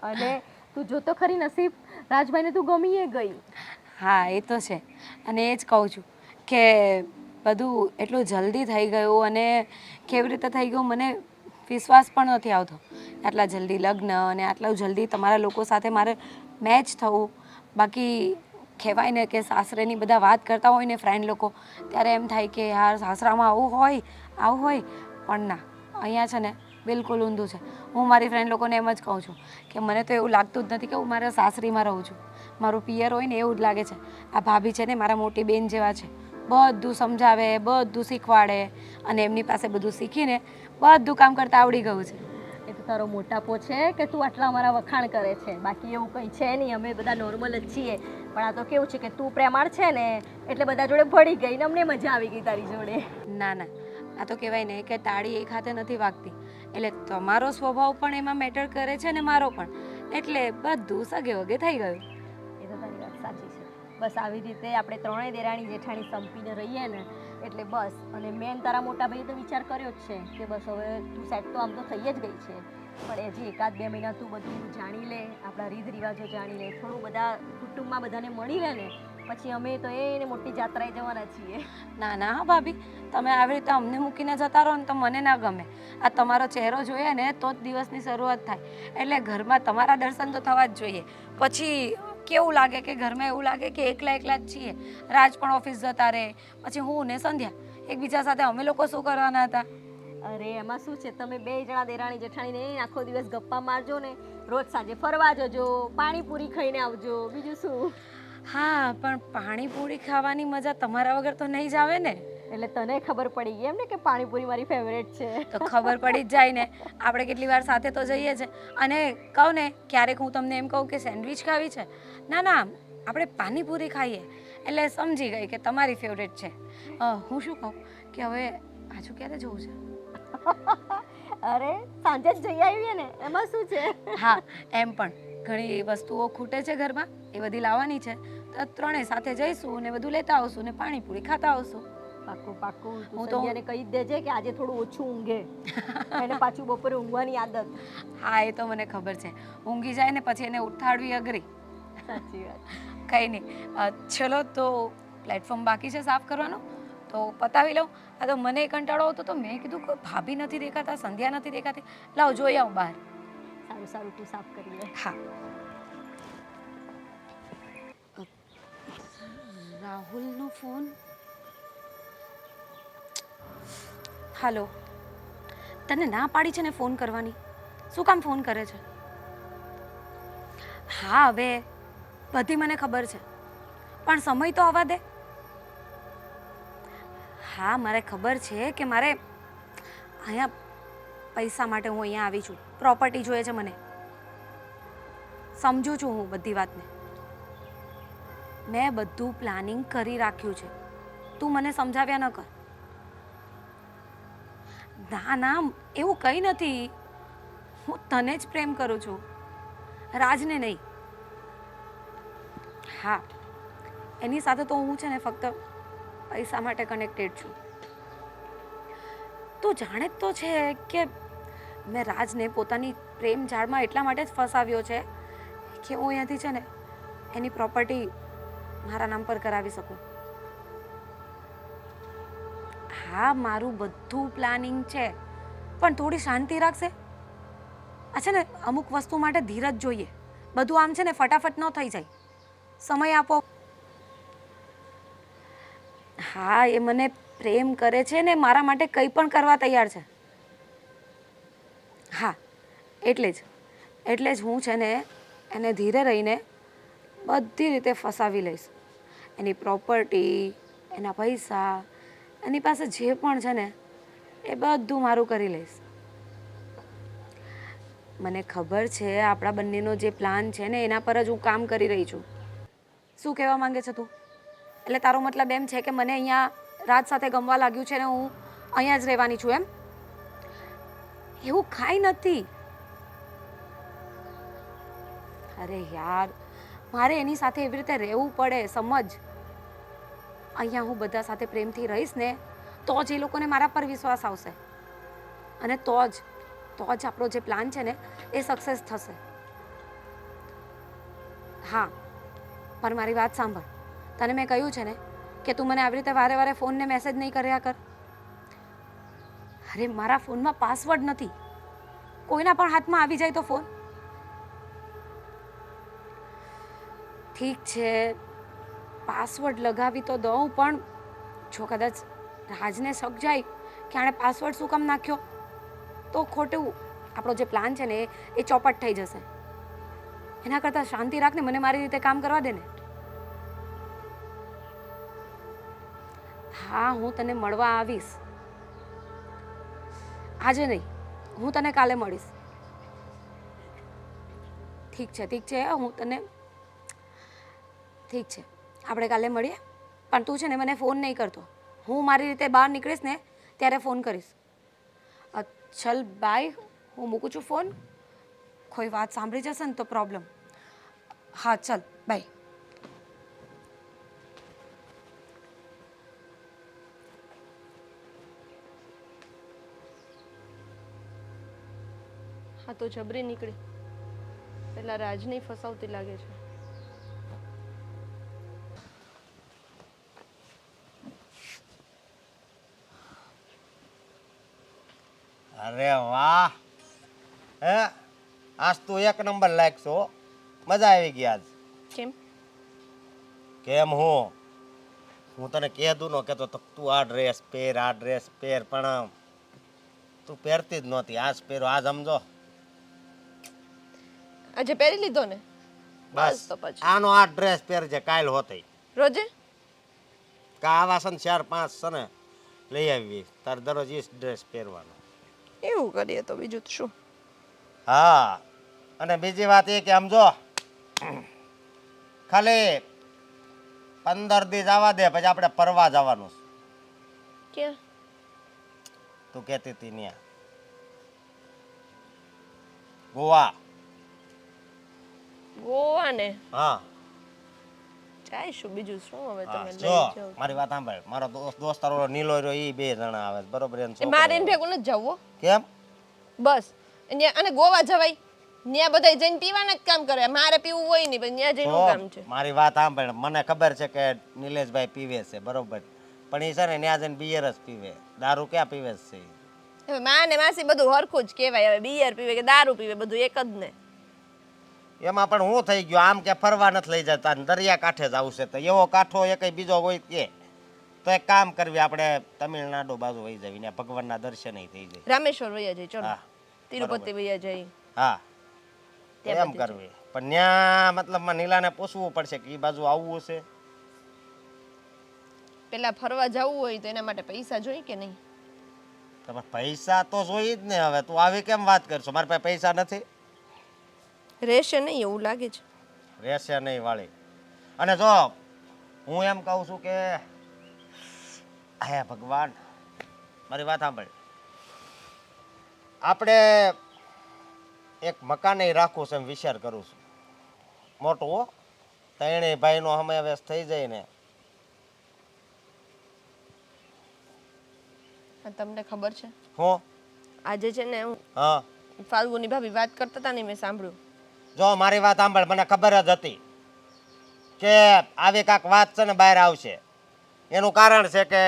[SPEAKER 3] અને તું જોતો ખરી નસીબ, રાજભાઈને તું ગમીએ ગઈ.
[SPEAKER 1] હા એ તો છે, અને એ જ કહું છું કે બધું એટલું જલ્દી થઈ ગયું અને કેવી રીતે થઈ ગયું મને વિશ્વાસ પણ નથી આવતો. આટલા જલ્દી લગ્ન અને આટલું જલ્દી તમારા લોકો સાથે મારે મેચ થવું. બાકી કહેવાય ને કે સાસરેની બધા વાત કરતા હોય ને ફ્રેન્ડ લોકો, ત્યારે એમ થાય કે યાર સાસરામાં આવું હોય, પણ ના, અહીંયા છે ને બિલકુલ ઊંધું છે. હું મારી ફ્રેન્ડ લોકોને એમ જ કહું છું કે મને તો એવું લાગતું જ નથી કે હું મારા સાસરીમાં રહું છું. મારું પિયર હોય ને એવું જ લાગે છે. આ ભાભી છે ને મારા મોટી બેન જેવા છે, બધું સમજાવે, બધું શીખવાડે, અને એમની પાસે બધું શીખીને બધું કામ કરતાં આવડી ગયું છે.
[SPEAKER 3] એ તો તારો મોટાપો છે કે તું આટલા અમારા વખાણ કરે છે, બાકી એવું કંઈ છે નહીં, અમે બધા નોર્મલ જ છીએ. પણ આ તો કેવું છે કે તું પ્રેમાળ છે ને એટલે બધા જોડે ભળી ગઈ ને અમને મજા આવી ગઈ તારી જોડે.
[SPEAKER 1] ના ના, આ તો કહેવાય ને કે તાળી એક હાથે નથી વાગતી, એટલે તમારો સ્વભાવ પણ એમાં મેટર કરે છે ને મારો પણ, એટલે બધું સગે વગે થઈ ગયું.
[SPEAKER 3] એ તો તારી વાત સાચી છે. બસ આવી રીતે આપણે ત્રણેય દેરાણી જેઠાણી સંપીને રહીએ ને એટલે બસ. અને મેન તારા મોટા ભાઈએ તો વિચાર કર્યો જ છે કે બસ હવે તું સેટ તો આમ તો થઈ જ ગઈ છે, પણ હજી 1-2 મહિના તું બધું જાણી લે, આપણા રીત રિવાજો જાણી લે, થોડું બધા કુટુંબમાં બધાને મળી લે ને, પછી અમે તો એને મોટી જાત્રાએ જવાના છીએ.
[SPEAKER 1] ના ના હા ભાભી, તમે આવી રીતે અમને મૂકીને જતા રહો ને તો મને ના ગમે. આ તમારો ચહેરો જોઈએ ને તો જ દિવસની શરૂઆત થાય, એટલે ઘરમાં તમારા દર્શન તો થવા જ જોઈએ. પછી કેવું લાગે કે ઘરમાં એવું લાગે કે એકલા એકલા જ છીએ. રાજ પણ ઓફિસ જતા રહે, પછી હું ને સંધ્યા એકબીજા સાથે અમે લોકો શું કરવાના હતા?
[SPEAKER 3] અરે એમાં શું છે, તમે બે જણા દેરાણી જેઠાણીને આખો દિવસ ગપ્પા મારજો ને, રોજ સાંજે ફરવા જજો, પાણીપુરી ખાઈને આવજો, બીજું શું.
[SPEAKER 1] હા, પણ પાણીપુરી ખાવાની મજા તમારા વગર તો નહીં જ આવે ને.
[SPEAKER 3] એટલે તને ખબર પડી ગઈ એમ ને કે પાણીપુરી મારી ફેવરેટ છે.
[SPEAKER 1] તો ખબર પડી જ જાય ને. આપણે કેટલી વાર સાથે તો જઈએ છે. અને કહું ને, ક્યારેક હું તમને એમ કહું કે સેન્ડવિચ ખાવી છે, ના ના આપણે પાણીપુરી ખાઈએ, એટલે સમજી ગઈ કે તમારી ફેવરેટ છે. હું શું કહું કે હવે પાછું ક્યારે જવું છે?
[SPEAKER 3] અરે સાંજે જ જઈ આવીએ ને, એમાં શું છે.
[SPEAKER 1] હા, એમ પણ ઘણી વસ્તુઓ ખૂટે છે ઘરમાં, એ બધી લાવવાની છે. તો ત્રણેય સાથે જઈશું ને બધું લેતા આવશું ને પાણીપુરી ખાતા આવશું.
[SPEAKER 3] પાક્કું પાક્કું.
[SPEAKER 1] હું
[SPEAKER 3] હું
[SPEAKER 1] તો-
[SPEAKER 3] તો કહી જ દેજે કે આજે થોડું ઓછું ઊંઘે. એને પાછું બપોરે ઊંઘવાની આદત.
[SPEAKER 1] હા, એ તો મને ખબર છે. ઊંઘી જાય ને પછી એને ઉઠાડવી અઘરી.
[SPEAKER 3] સાચી વાત.
[SPEAKER 1] કંઈ નહીં. ચલો તો પ્લેટફોર્મ બાકી છે સાફ કરવાનું, તો પતાવી લઉં. આ તો મને કંટાળો આવતો તો મેં કીધું કે ભાભી નથી દેખાતા, સંધ્યા નથી દેખાતી, લાવ જોઈ આવું બહાર.
[SPEAKER 3] સારું સારું, તું સાફ કરી લે.
[SPEAKER 1] હા. રાહુલનો ફોન. હાલો. તને ના પાડી છે ને ફોન કરવાની, શું કામ ફોન કરે છે? હા, હવે બધી મને ખબર છે, પણ સમય તો આવવા દે. હા, મારે ખબર છે કે મારે અહીંયા પૈસા માટે હું અહીંયા આવી છું, પ્રોપર્ટી જોઈએ છે મને. સમજુ છું હું બધી વાતને. મેં બધું પ્લાનિંગ કરી રાખ્યું છે, તું મને સમજાવ્યા ન કર. ના ના, એવું કંઈ નથી. હું તને જ પ્રેમ કરું છું, રાજને નહીં. હા, એની સાથે તો હું છે ને ફક્ત પૈસા માટે કનેક્ટેડ છું. તું જાણે જ તો છે કે મેં રાજને પોતાની પ્રેમ જાળમાં એટલા માટે જ ફસાવ્યો છે કે હું અહીંયાથી છે ને એની પ્રોપર્ટી મારા નામ પર કરાવી શકું. હા, મારું બધું પ્લાનિંગ છે, પણ થોડી શાંતિ રાખશે. આ છે ને અમુક વસ્તુ માટે ધીરજ જોઈએ. બધું આમ છે ને ફટાફટ ન થઈ જાય, સમય આપો. હા, એ મને પ્રેમ કરે છે ને મારા માટે કંઈ પણ કરવા તૈયાર છે. હા, એટલે જ હું છે ને એને ધીરે રહીને બધી રીતે ફસાવી લઈશ. એની પ્રોપર્ટી, એના પૈસા, એની પાસે જે પણ છે ને એ બધું મારું કરી લઈશ. મને ખબર છે આપણા બંનેનો જે પ્લાન છે ને એના પર જ હું કામ કરી રહી છું. શું કહેવા માંગે છે તું? એટલે તારો મતલબ એમ છે કે મને અહીંયા રાજ સાથે ગમવા લાગ્યું છે ને હું અહીંયા જ રહેવાની છું એમ? એવું કાંઈ નથી. અરે યાર, મારે એની સાથે એવી રીતે રહેવું પડે, સમજ. અહીંયા હું બધા સાથે પ્રેમથી રહીશ ને તો જ એ લોકોને મારા પર વિશ્વાસ આવશે, અને તો જ આપણો જે પ્લાન છે ને એ સક્સેસ થશે. હા, પણ મારી વાત સાંભળ. તને મેં કહ્યું છે ને કે તું મને આવી રીતે વારે વારે ફોન ને મેસેજ નહીં કર્યા કર. અરે મારા ફોનમાં પાસવર્ડ નથી, કોઈના પણ હાથમાં આવી જાય તો ફોન. ઠીક છે, પાસવર્ડ લગાવી તો દઉં, પણ જો કદાચ રાજને શક જાય કે આણે પાસવર્ડ શું કામ નાખ્યો તો ખોટું આપણો જે પ્લાન છે ને એ ચોપટ થઈ જશે. એના કરતાં શાંતિ રાખને, મને મારી રીતે કામ કરવા દે ને. હા, હું તને મળવા આવીશ. આજે નહીં, હું તને કાલે મળીશ. ઠીક છે, ઠીક છે, આપણે કાલે મળીએ. પણ તું છે ને મને ફોન નહીં કરતો. હું મારી રીતે બહાર નીકળીશ ને ત્યારે ફોન કરીશ. ચલ બાય, હું મૂકું છું ફોન. કોઈ વાત સાંભળી જશે ને તો પ્રોબ્લેમ. હા ચલ બાય.
[SPEAKER 5] હા તો જબરી નીકળી. પેલા રાજની ફસાવતી લાગે છે.
[SPEAKER 6] અરે વાહ, હે આજ તો એક નંબર લાગશો. મજા આવી ગઈ આજ.
[SPEAKER 5] કેમ?
[SPEAKER 6] કેમ હું હું તને કહેતું ન કહેતો તો તું આ ડ્રેસ પહેર પણ તું પહેરતી જ નહોતી. આજ પહેરો, આજ સમજો.
[SPEAKER 5] આજે પહેરી લીધો ને બસ
[SPEAKER 6] બસ
[SPEAKER 5] તો પછી
[SPEAKER 6] આનો આ ડ્રેસ પહેરજે કાલ હોતે.
[SPEAKER 5] રોજે
[SPEAKER 6] કા આવા છે ને 4-5 છે ને લઈ આવી તાર દરરોજ ઈ ડ્રેસ પહેરવાનો.
[SPEAKER 5] એવું કરીએ તો બીજું તો શું.
[SPEAKER 6] હા, અને બીજી વાત એ કે આમ જો ખાલી 15 દી જવા દે, પછી આપણે ફરવા જવાનું છે.
[SPEAKER 5] ક્યાં?
[SPEAKER 6] તું કહેતી હતી ત્યાં ગોવા.
[SPEAKER 5] ગોવા ને
[SPEAKER 6] હા
[SPEAKER 5] જઈશું, બીજું શું હવે
[SPEAKER 6] હા,
[SPEAKER 5] તમે લઈ
[SPEAKER 6] જો
[SPEAKER 5] જાઓ.
[SPEAKER 6] મારી વાત સાંભળ. મારો દોસ્તારો નીલો રહ્યો, ઈ 2 જણા આવે છે, બરોબર? એનો
[SPEAKER 5] એ
[SPEAKER 6] છોકરો
[SPEAKER 5] મારે એને
[SPEAKER 6] આવે.
[SPEAKER 5] ભેગું નથી જવું હો.
[SPEAKER 6] કેમ?
[SPEAKER 5] બસ અને ગોવા જવાય ત્યાં બધા જઈને પીવાના જ કામ કરે, મારે પીવું હોય નહીં પણ ત્યાં જઈને શું કામ છે.
[SPEAKER 6] તો મારી વાત સાંભળ. મને ખબર છે કે નિલેશભાઈ પીવે છે, બરોબર, પણ એ છે ને ત્યાં જઈને બિયર જ પીવે, દારૂ ક્યાં પીવે છે ઈ?
[SPEAKER 5] હવે માં ને માસી બધું હરખું જ કહેવાય. હવે બિયર પીવે કે દારૂ પીવે બધું એક જ ને.
[SPEAKER 6] એમાં પણ હું થઈ ગયો, આમ કે ફરવા નથી લઈ જતા ને દરિયા કાંઠે જ આવશે, તો એવો કાંઠો એ કઈ બીજો હોય કે? તો એક કામ કરવી, આપણે તમિલનાડુ બાજુ વહી જવી, ત્યાં ભગવાનના દર્શન થઈ જાય.
[SPEAKER 5] રામેશ્વર વયા જાય, ચલો
[SPEAKER 6] હા,
[SPEAKER 5] તિરુપતિ વયા જાય.
[SPEAKER 6] હા
[SPEAKER 5] ત્યાં
[SPEAKER 6] એમ
[SPEAKER 5] બધું
[SPEAKER 6] કરવી. પણ ત્યાં મતલબમાં નીલાને પૂછવું પડશે કે એ બાજુ આવવું છે.
[SPEAKER 5] પેલા ફરવા જવું હોય તો એના માટે પૈસા જોઈ કે નહીં?
[SPEAKER 6] તમારે પૈસા તો જોઈ જ ને. હવે તું આવી કેમ વાત કરશો? મારી પાસે પૈસા નથી.
[SPEAKER 5] રહેશે નહીં એવું લાગે છે.
[SPEAKER 6] રહેશે નહીં વાળી. અને જો હું એમ કહું છું કે હે ભગવાન, મારી વાત સાંભળ. આપણે એક મકાન રાખવું છે એમ વિચાર કરું છું, મોટું હો. ત્રણેય ભાઈનો સમાવેશ થઈ જાય ને.
[SPEAKER 5] આ તમને ખબર છે
[SPEAKER 6] હું
[SPEAKER 5] આજે છે ને હું
[SPEAKER 6] હા,
[SPEAKER 5] ફાલ્ગુની ભાભી વાત કરતા હતા ને મેં સાંભળ્યું.
[SPEAKER 6] જો મારી વાત સાંભળ. મને ખબર જ હતી કે આવી કાંક વાત છે ને બહાર આવશે. એનું કારણ છે કે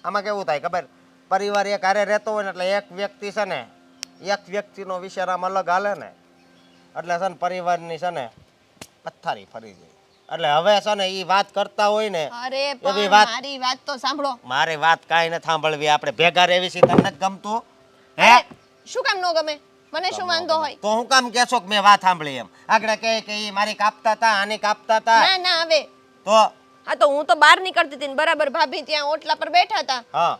[SPEAKER 6] આમાં કેવું થાય ખબર? પરિવાર એક હારે રહેતો હોય ને એટલે એક વ્યક્તિ છે ને, એક વ્યક્તિનો વિચાર આમ અલગ હાલે ને, એટલે છે ને પરિવારની છે ને પથ્થારી ફરી જાય. એટલે હવે છે ને એ વાત કરતા હોય ને
[SPEAKER 5] અરે
[SPEAKER 6] એવી
[SPEAKER 5] પણ
[SPEAKER 6] વાત.
[SPEAKER 5] મારી વાત તો સાંભળો.
[SPEAKER 6] મારી વાત કાંઈ નથી સાંભળવી. આપણે ભેગા રહેવી છે, તમને નથી ગમતું? હે?
[SPEAKER 5] શું કામ ન ગમે? મને શું વાંધો હોય?
[SPEAKER 6] તો હું કામ કહેશો કે મેં વાત સાંભળી એમ? આગળ કહે કે ઈ મારી કાપતા હતા, આની કાપતા હતા.
[SPEAKER 5] ના ના હવે
[SPEAKER 6] તો
[SPEAKER 5] હા તો હું તો બહાર નીકળતી હતી ને બરાબર ભાભી ત્યાં ઓટલા પર બેઠા હતા,
[SPEAKER 6] હા,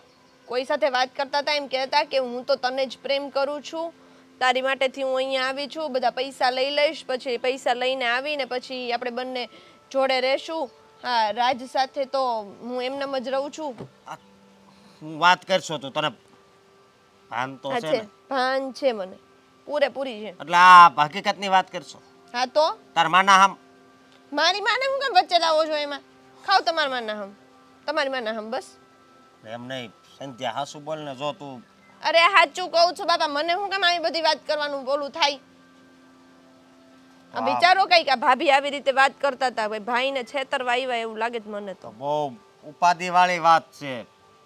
[SPEAKER 5] કોઈ સાથે વાત કરતા હતા, એમ કહેતા કે હું તો તને જ પ્રેમ કરું છું, તારી માટેથી હું અહીંયા આવી છું, બધા પૈસા લઈ લઈશ, પછી પૈસા લઈને આવીને પછી આપણે બંને જોડે રહેશું. હા, રાજ સાથે તો હું એમનેમ જ રહું છું.
[SPEAKER 6] હું વાત કરશો તો તને ભાન તો
[SPEAKER 5] હા
[SPEAKER 6] છે
[SPEAKER 5] છે,
[SPEAKER 6] ને?
[SPEAKER 5] ભાન છે મને, પૂરેપૂરી છે.
[SPEAKER 6] એટલે આ હકીકતની વાત કરશો?
[SPEAKER 5] હા તો
[SPEAKER 6] તાર માના હમ?
[SPEAKER 5] મારી માને હું કેમ વચ્ચે લાવો છો એમાં? ખાવ તમારા માના હમ, તમારી માના હમ, બસ.
[SPEAKER 6] એમ નહીં સંધ્યા, હાસુ બોલ ને. જો તું
[SPEAKER 5] અરે સાચું કહું છું બાપા, મને હું કેમ આવી બધી વાત કરવાનું બોલું થાય? આ વિચારો કઈક આ ભાભી આવી રીતે વાત કરતા હતા, ભાઈને છેતરવા આવ્યા એવું લાગે છે મને તો.
[SPEAKER 6] બહુ ઉપાધિ વાળી વાત છે.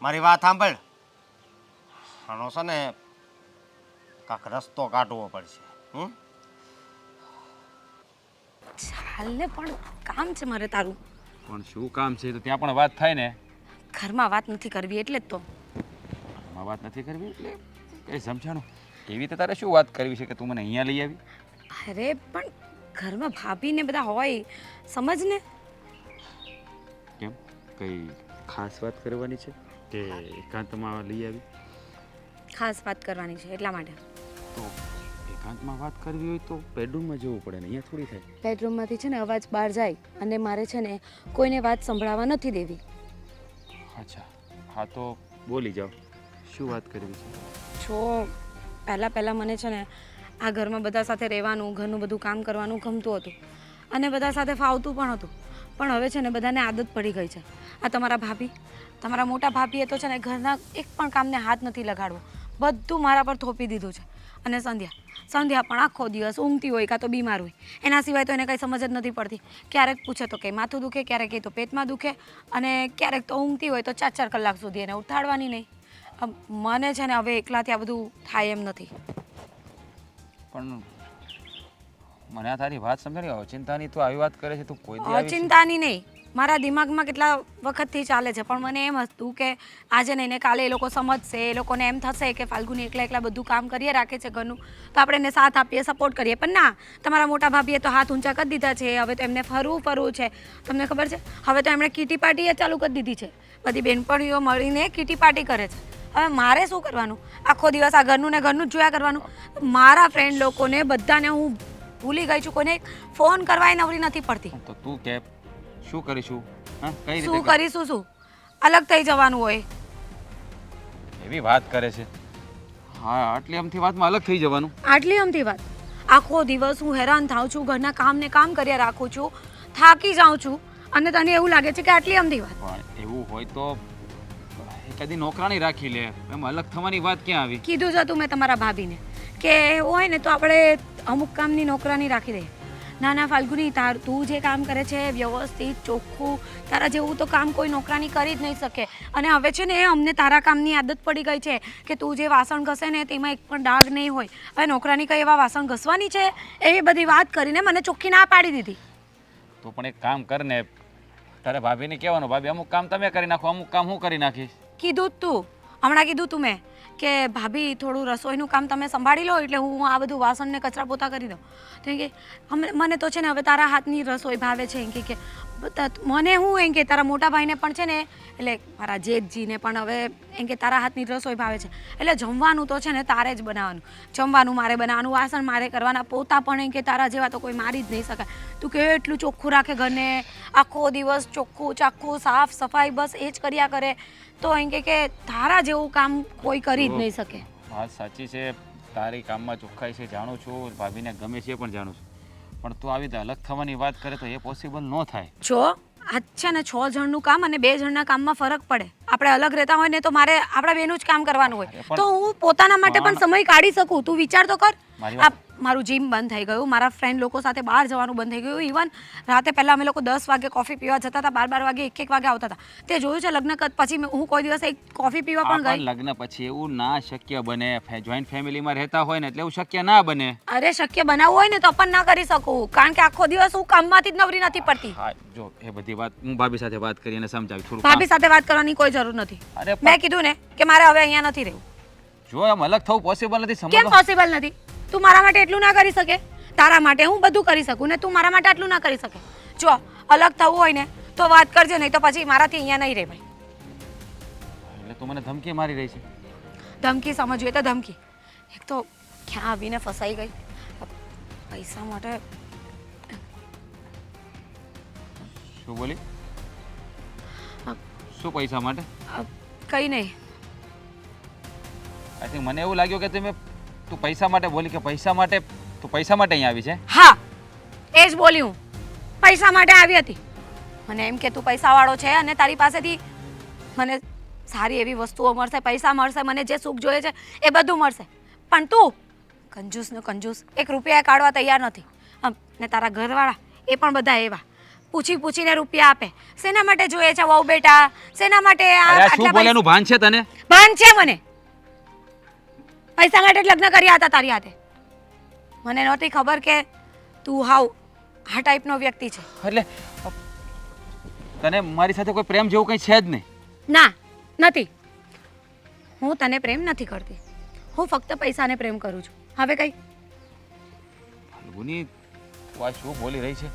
[SPEAKER 6] મારી વાત સાંભળ. આનો છે ને કાંક રસ્તો કાઢવો પડશે.
[SPEAKER 1] ચાલ ને, પણ કામ છે મારે તારું.
[SPEAKER 2] પણ શું કામ છે? તો ત્યાં પણ વાત થાય ને.
[SPEAKER 1] ઘરમાં વાત નથી કરવી એટલે જ તો.
[SPEAKER 2] આમાં વાત નથી કરવી એટલે કઈ સમજાણું. એવી રીતે તારે શું વાત કરવી છે કે તું મને અહીંયા લઈ આવી?
[SPEAKER 1] અરે પણ ઘરમાં ભાભી ને બધા હોય, સમજ ને.
[SPEAKER 2] કેમ, કઈ ખાસ વાત કરવાની છે કે એકાંતમાં લઈ આવી?
[SPEAKER 1] ખાસ વાત કરવાની છે એટલા માટે.
[SPEAKER 2] તો એકાંતમાં વાત કરવી હોય તો બેડરૂમમાં જવું પડે ને, અહીંયા થોડી થાય.
[SPEAKER 1] બેડરૂમમાંથી છે ને અવાજ બહાર જાય અને મારે છે ને કોઈને વાત સંભળાવવા નથી દેવી.
[SPEAKER 2] અચ્છા, હા તો બોલી જાઓ, શું વાત કરવી છે?
[SPEAKER 1] જો પહેલાં મને છે ને આ ઘરમાં બધા સાથે રહેવાનું, ઘરનું બધું કામ કરવાનું ગમતું હતું અને બધા સાથે ફાવતું પણ હતું, પણ હવે છે ને બધાને આદત પડી ગઈ છે. આ તમારા ભાભી, તમારા મોટા ભાભીએ તો છે ને ઘરના એક પણ કામને હાથ નથી લગાડવો, બધું મારા પર થોપી દીધું છે. અને સંધ્યા પણ આખો દિવસ ઊંઘતી હોય કાં તો બીમાર હોય, એના સિવાય તો એને કંઈ સમજ જ નથી પડતી. ક્યારેક પૂછે તો કે માથું દુખે, ક્યારેક કહે તો પેટમાં દુખે, અને ક્યારેક તો ઊંઘતી હોય તો 4-4 કલાક સુધી એને ઉઠાડવાની નહીં. મને છે ને હવે એકલાથી આ બધું થાય એમ નથી.
[SPEAKER 2] પણ મને આ તારી વાત સમજાણી. ચિંતાની તું આવી વાત કરે છે, તું કોઈ દી આવી
[SPEAKER 1] ચિંતાની નહીં, મારા દિમાગમાં કેટલા વખતથી ચાલે છે પણ મને એમ હતું કે આજે નહીં ને કાલે એ લોકો સમજશે, એ લોકોને એમ થશે કે ફાલ્ગુની એકલા એકલા બધું કામ કરીએ રાખે છે ઘરનું, તો આપણે એને સાથ આપીએ, સપોર્ટ કરીએ. પણ ના, તમારા મોટા ભાભીએ તો હાથ ઊંચા કરી દીધા છે. હવે તો એમને ફરવું છે. તમને ખબર છે, હવે તો એમણે કીટી પાર્ટી ચાલુ કરી દીધી છે. બધી બેનપણીઓ મળીને કીટી પાર્ટી કરે છે. હવે મારે શું કરવાનું? આખો દિવસ આ ઘરનું ને ઘરનું જ જોયા કરવાનું? મારા ફ્રેન્ડ લોકોને બધાને હું ભૂલી ગઈ છું, કોઈને ફોન કરવા નવરી નથી પડતી.
[SPEAKER 2] તો તું કે શું કરીશું? હા, કઈ
[SPEAKER 1] શું
[SPEAKER 2] રીતે
[SPEAKER 1] કરીશું? શું અલગ થઈ જવાનું હોય?
[SPEAKER 2] એવી વાત કરે છે? હા, આટલી આમથી વાતમાં અલગ થઈ જવાનું?
[SPEAKER 1] આટલી અમથી વાત? આખો દિવસ હું હેરાન થાઉં છું, ઘરના કામ ને કામ કર્યા રાખું છું, થાકી જાઉં છું, અને તને એવું લાગે છે કે આટલી અમથી વાત?
[SPEAKER 2] પણ એવું હોય તો કદી નોકરાણી રાખી લે, એમ અલગ થવાની વાત ક્યાં આવી?
[SPEAKER 1] કીધું જ હતું મેં તમારા ભાભીને કે એવું હોય ને તો આપણે અમુક કામની નોકરાની રાખી દઈએ. ના ના ફાલ્ગુની, તું જે કામ કરે છે વ્યવસ્થિત ચોખ્ખું, તારા જેવું તો કામ કોઈ નોકરાની કરી જ નહીં શકે. અને હવે છે ને અમને તારા કામની આદત પડી ગઈ છે કે તું જે વાસણ ઘસે ને તેમાં એક પણ ડાઘ નહીં હોય. હવે નોકરાની કઈ એવા વાસણ ઘસવાની છે? એવી બધી વાત કરીને મને ચોખ્ખી ના પાડી દીધી.
[SPEAKER 2] તો પણ એક કામ કર ને, તારે ભાભીને કહેવાનું, ભાભી અમુક કામ તમે કરી નાખો, અમુક કામ હું કરી નાખીશ.
[SPEAKER 1] કીધું જ તું, હમણાં કીધું તું મેં કે ભાભી થોડું રસોઈનું કામ તમે સંભાળી લો એટલે હું આ બધું વાસણ ને કચરા પોતા કરી દઉં. તો એમ કે મને તો છે ને હવે તારા હાથની રસોઈ ભાવે છે. એમ કે મને હું એમ કે તારા મોટા ભાઈને પણ છે ને, એટલે મારા જેઠજીને પણ હવે એમ કે તારા હાથની રસોઈ ભાવે છે. એટલે જમવાનું તો છે ને તારે જ બનાવવાનું, જમવાનું મારે બનાવવાનું, વાસણ મારે કરવાના, પોતા પણ એમ કે તારા જેવા તો કોઈ મારી જ નહીં શકાય. તું કેટલું ચોખ્ખું રાખે ઘરને, આખો દિવસ ચોખ્ખું ચાખ્ખું સાફ સફાઈ બસ એ જ કર્યા કરે. તો એમ કે તારા જેવું કામ કોઈ કરી જ નહીં શકે.
[SPEAKER 2] વાત સાચી છે, તારી કામમાં ચોખ્ખાઈ છે જાણું છું, ભાભીને ગમે છે પણ જાણું છું, પણ તું આવી રીતે અલગ થવાની વાત કરે તો એ પોસિબલ ન થાય.
[SPEAKER 1] જો આ છે ને 6 જણનું કામ અને 2 જણના કામમાં ફરક પડે. આપણે અલગ રહેતા હોય ને તો મારે આપણા બેનું જ કામ કરવાનું હોય, તો હું પોતાના માટે પણ સમય કાઢી શકું. તું વિચાર તો કર. આ મારું જીમ બંધ થઈ ગયું, મારા ફ્રેન્ડ લોકો સાથે બહાર જવાનું બંધ થઈ ગયું. ઇવન રાતે પહેલાં અમે લોકો 10 વાગે કોફી પીવા જતા હતા, 12 વાગે 1 વાગે આવતા હતા. તે જોયું છે લગ્ન પછી હું કોઈ દિવસ એક કોફી પીવા પણ ગઈ?
[SPEAKER 2] લગ્ન પછી એવું ના શક્ય બને. જોઈન્ટ ફેમિલીમાં રહેતા હોય ને એટલે એવું શક્ય ના બને.
[SPEAKER 1] અરે શક્ય બનાવવું હોય ને તો પણ ના કરી શકું, કારણ કે આખો દિવસ હું કામમાંથી જ નવરી નથી પડતી.
[SPEAKER 2] હા, જો એ બધી વાત હું ભાભી સાથે વાત કરીને સમજાવી થોડું.
[SPEAKER 1] ભાભી સાથે વાત કરવાની કોઈ જરૂર નથી. મેં કીધું ને કે મારે હવે અહીંયા નથી રહેવું.
[SPEAKER 2] જો એમ અલગ થવું પોસિબલ નથી. સમજો
[SPEAKER 1] કેમ પોસિબલ નથી? તું મારા માટે એટલું ના કરી શકે? તારા માટે હું બધું કરી શકું ને તું મારા માટે આટલું ના કરી શકે? જો અલગ થવું હોય ને તો વાત કરજે, નહીં તો પછી મારાથી અહીંયા નહીં રહેવાય.
[SPEAKER 2] એટલે તું મને ધમકી મારી રહી છે?
[SPEAKER 1] ધમકી સમજવી તો ધમકી. એક તો ક્યાં આવીને ફસાઈ ગઈ પૈસા માટે.
[SPEAKER 2] શું બોલી? શું પૈસા માટે?
[SPEAKER 1] કંઈ નહીં.
[SPEAKER 2] આઈ થિંક મને એવું લાગ્યું કે તું પૈસા માટે બોલી, કે પૈસા માટે તું પૈસા માટે અહીંયા આવી છે?
[SPEAKER 1] હા, એ જ બોલી હું. પૈસા માટે આવી હતી. મને એમ કે તું પૈસાવાળો છે અને તારી પાસેથી મને સારી એવી વસ્તુઓ મળશે, પૈસા મળશે, મને જે સુખ જોઈએ છે એ બધું મળશે. પણ તું કંજૂસ ને કંજૂસ, 1 રૂપિયા કાઢવા તૈયાર નથી. ને તારા ઘરવાળા એ પણ બધા એવા પૂછીને રૂપિયા આપે. શેના માટે જોઈએ છે વહુ બેટા? શેના માટે?
[SPEAKER 2] શું બોલેનું ભાન છે તને?
[SPEAKER 1] ભાન છે મને. પૈસા માટે લગ્ન કર્યા હતા તારી હાથે. મને નહોતી ખબર કે તું હાવ આ ટાઈપનો વ્યક્તિ છે.
[SPEAKER 2] એટલે તને મારી સાથે કોઈ પ્રેમ જેવું કંઈ છે જ નહીં?
[SPEAKER 1] ના, નથી. હું તને પ્રેમ નથી કરતી, હું ફક્ત પૈસાને પ્રેમ કરું છું. હવે કઈ?
[SPEAKER 2] ફાલ્ગુની, તું આ શું બોલી રહી છે?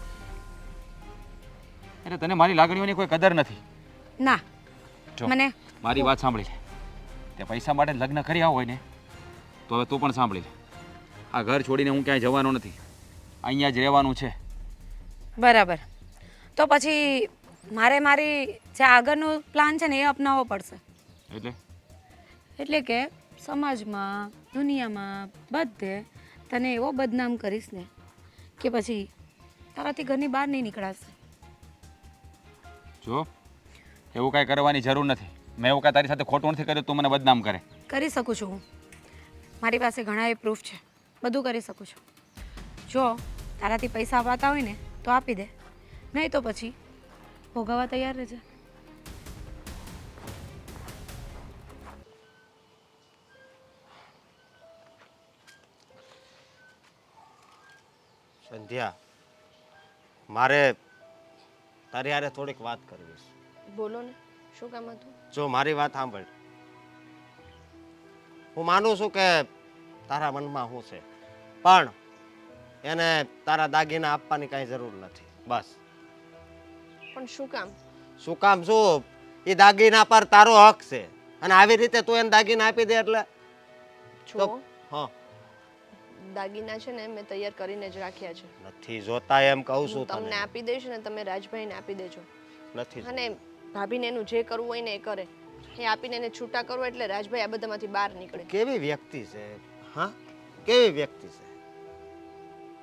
[SPEAKER 2] એટલે તને મારી લાગણીઓની કોઈ કદર નથી?
[SPEAKER 1] ના, મને
[SPEAKER 2] મારી વાત સાંભળી લે. તે પૈસા માટે લગ્ન કર્યા હોય ને તો હવે તું પણ સાંભળી લે. આ ઘર છોડીને હું ક્યાંય જવાનો નથી, અહીંયા જ રહેવાનું છે.
[SPEAKER 1] બરાબર. તો પછી મારે મારી જે આગળનું પ્લાન છે ને એ અપનાવવો પડશે. એટલે કે સમાજમાં, દુનિયામાં, બધે તને એવો બદનામ કરીશ ને કે પછી તારાથી ઘરની બહાર નહીં નીકળાશે.
[SPEAKER 2] જો એવું કાંઈ કરવાની જરૂર નથી. મેં એવું કાંઈ તારી સાથે ખોટું નથી કર્યું તું મને બદનામ કરે.
[SPEAKER 1] કરી શકું છું હું. મારી પાસે ઘણા એ પ્રૂફ છે, બધું કરી શકું છું. જો તારાથી પૈસા અપાતા હોય ને તો આપી દે, નહીં તો પછી ભોગવવા તૈયાર રહેજે.
[SPEAKER 6] સંધ્યા, મારે તારી હારે થોડીક વાત કરવી છે.
[SPEAKER 5] બોલો ને શું કામ હતું?
[SPEAKER 6] જો મારી વાત સાંભળ, હું માનું છું કે તારા મનમાં શું છે, પણ એને તારા દાગીના આપવાની કાંઈ જરૂર નથી. બસ.
[SPEAKER 5] પણ શું કામ?
[SPEAKER 6] શું કામ શું? એ દાગીના પર તારો હક છે, અને આવી રીતે તું એને દાગીના આપી દે એટલે
[SPEAKER 5] જો
[SPEAKER 6] હા
[SPEAKER 5] દાગીના છે ને મેં તૈયાર કરીને જ રાખ્યા છે.
[SPEAKER 6] નથી જોતા એમ કહું છું
[SPEAKER 5] હું તમને
[SPEAKER 6] તને.
[SPEAKER 5] આપી દઈશ ને તમે રાજભાઈને આપી દેજો.
[SPEAKER 6] નથી
[SPEAKER 5] અને ભાભીને એનું જે કરવું હોય ને એ કરે. એ આપીને એને છૂટા કરો એટલે રાજભાઈ આ બધામાંથી બહાર નીકળે.
[SPEAKER 6] કેવી વ્યક્તિ છે, હા કેવી વ્યક્તિ છે.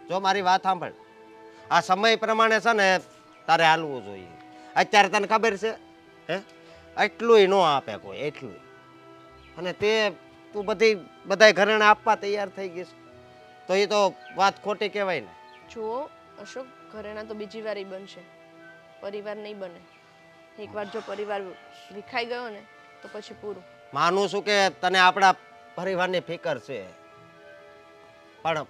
[SPEAKER 6] જો મારી વાત સાંભળ, આ સમય પ્રમાણે છે ને તારે હાલવું જોઈએ. અત્યારે તને ખબર છે હે એટલુંય ન આપે કોઈ, એટલું. અને તે તું બધાય ઘરેણા આપવા તૈયાર થઈ ગઈશ, તો એ તો વાત ખોટી કહેવાય ને.
[SPEAKER 5] જુઓ અશોક, ઘરેણા તો બીજી વાર બનશે, પરિવાર નહીં બને. એકવાર જો પરિવાર વિખાઈ ગયો ને તો પછી પૂરું.
[SPEAKER 6] માનું છું કે તને આપણા પરિવારની ફિકર છે, પણ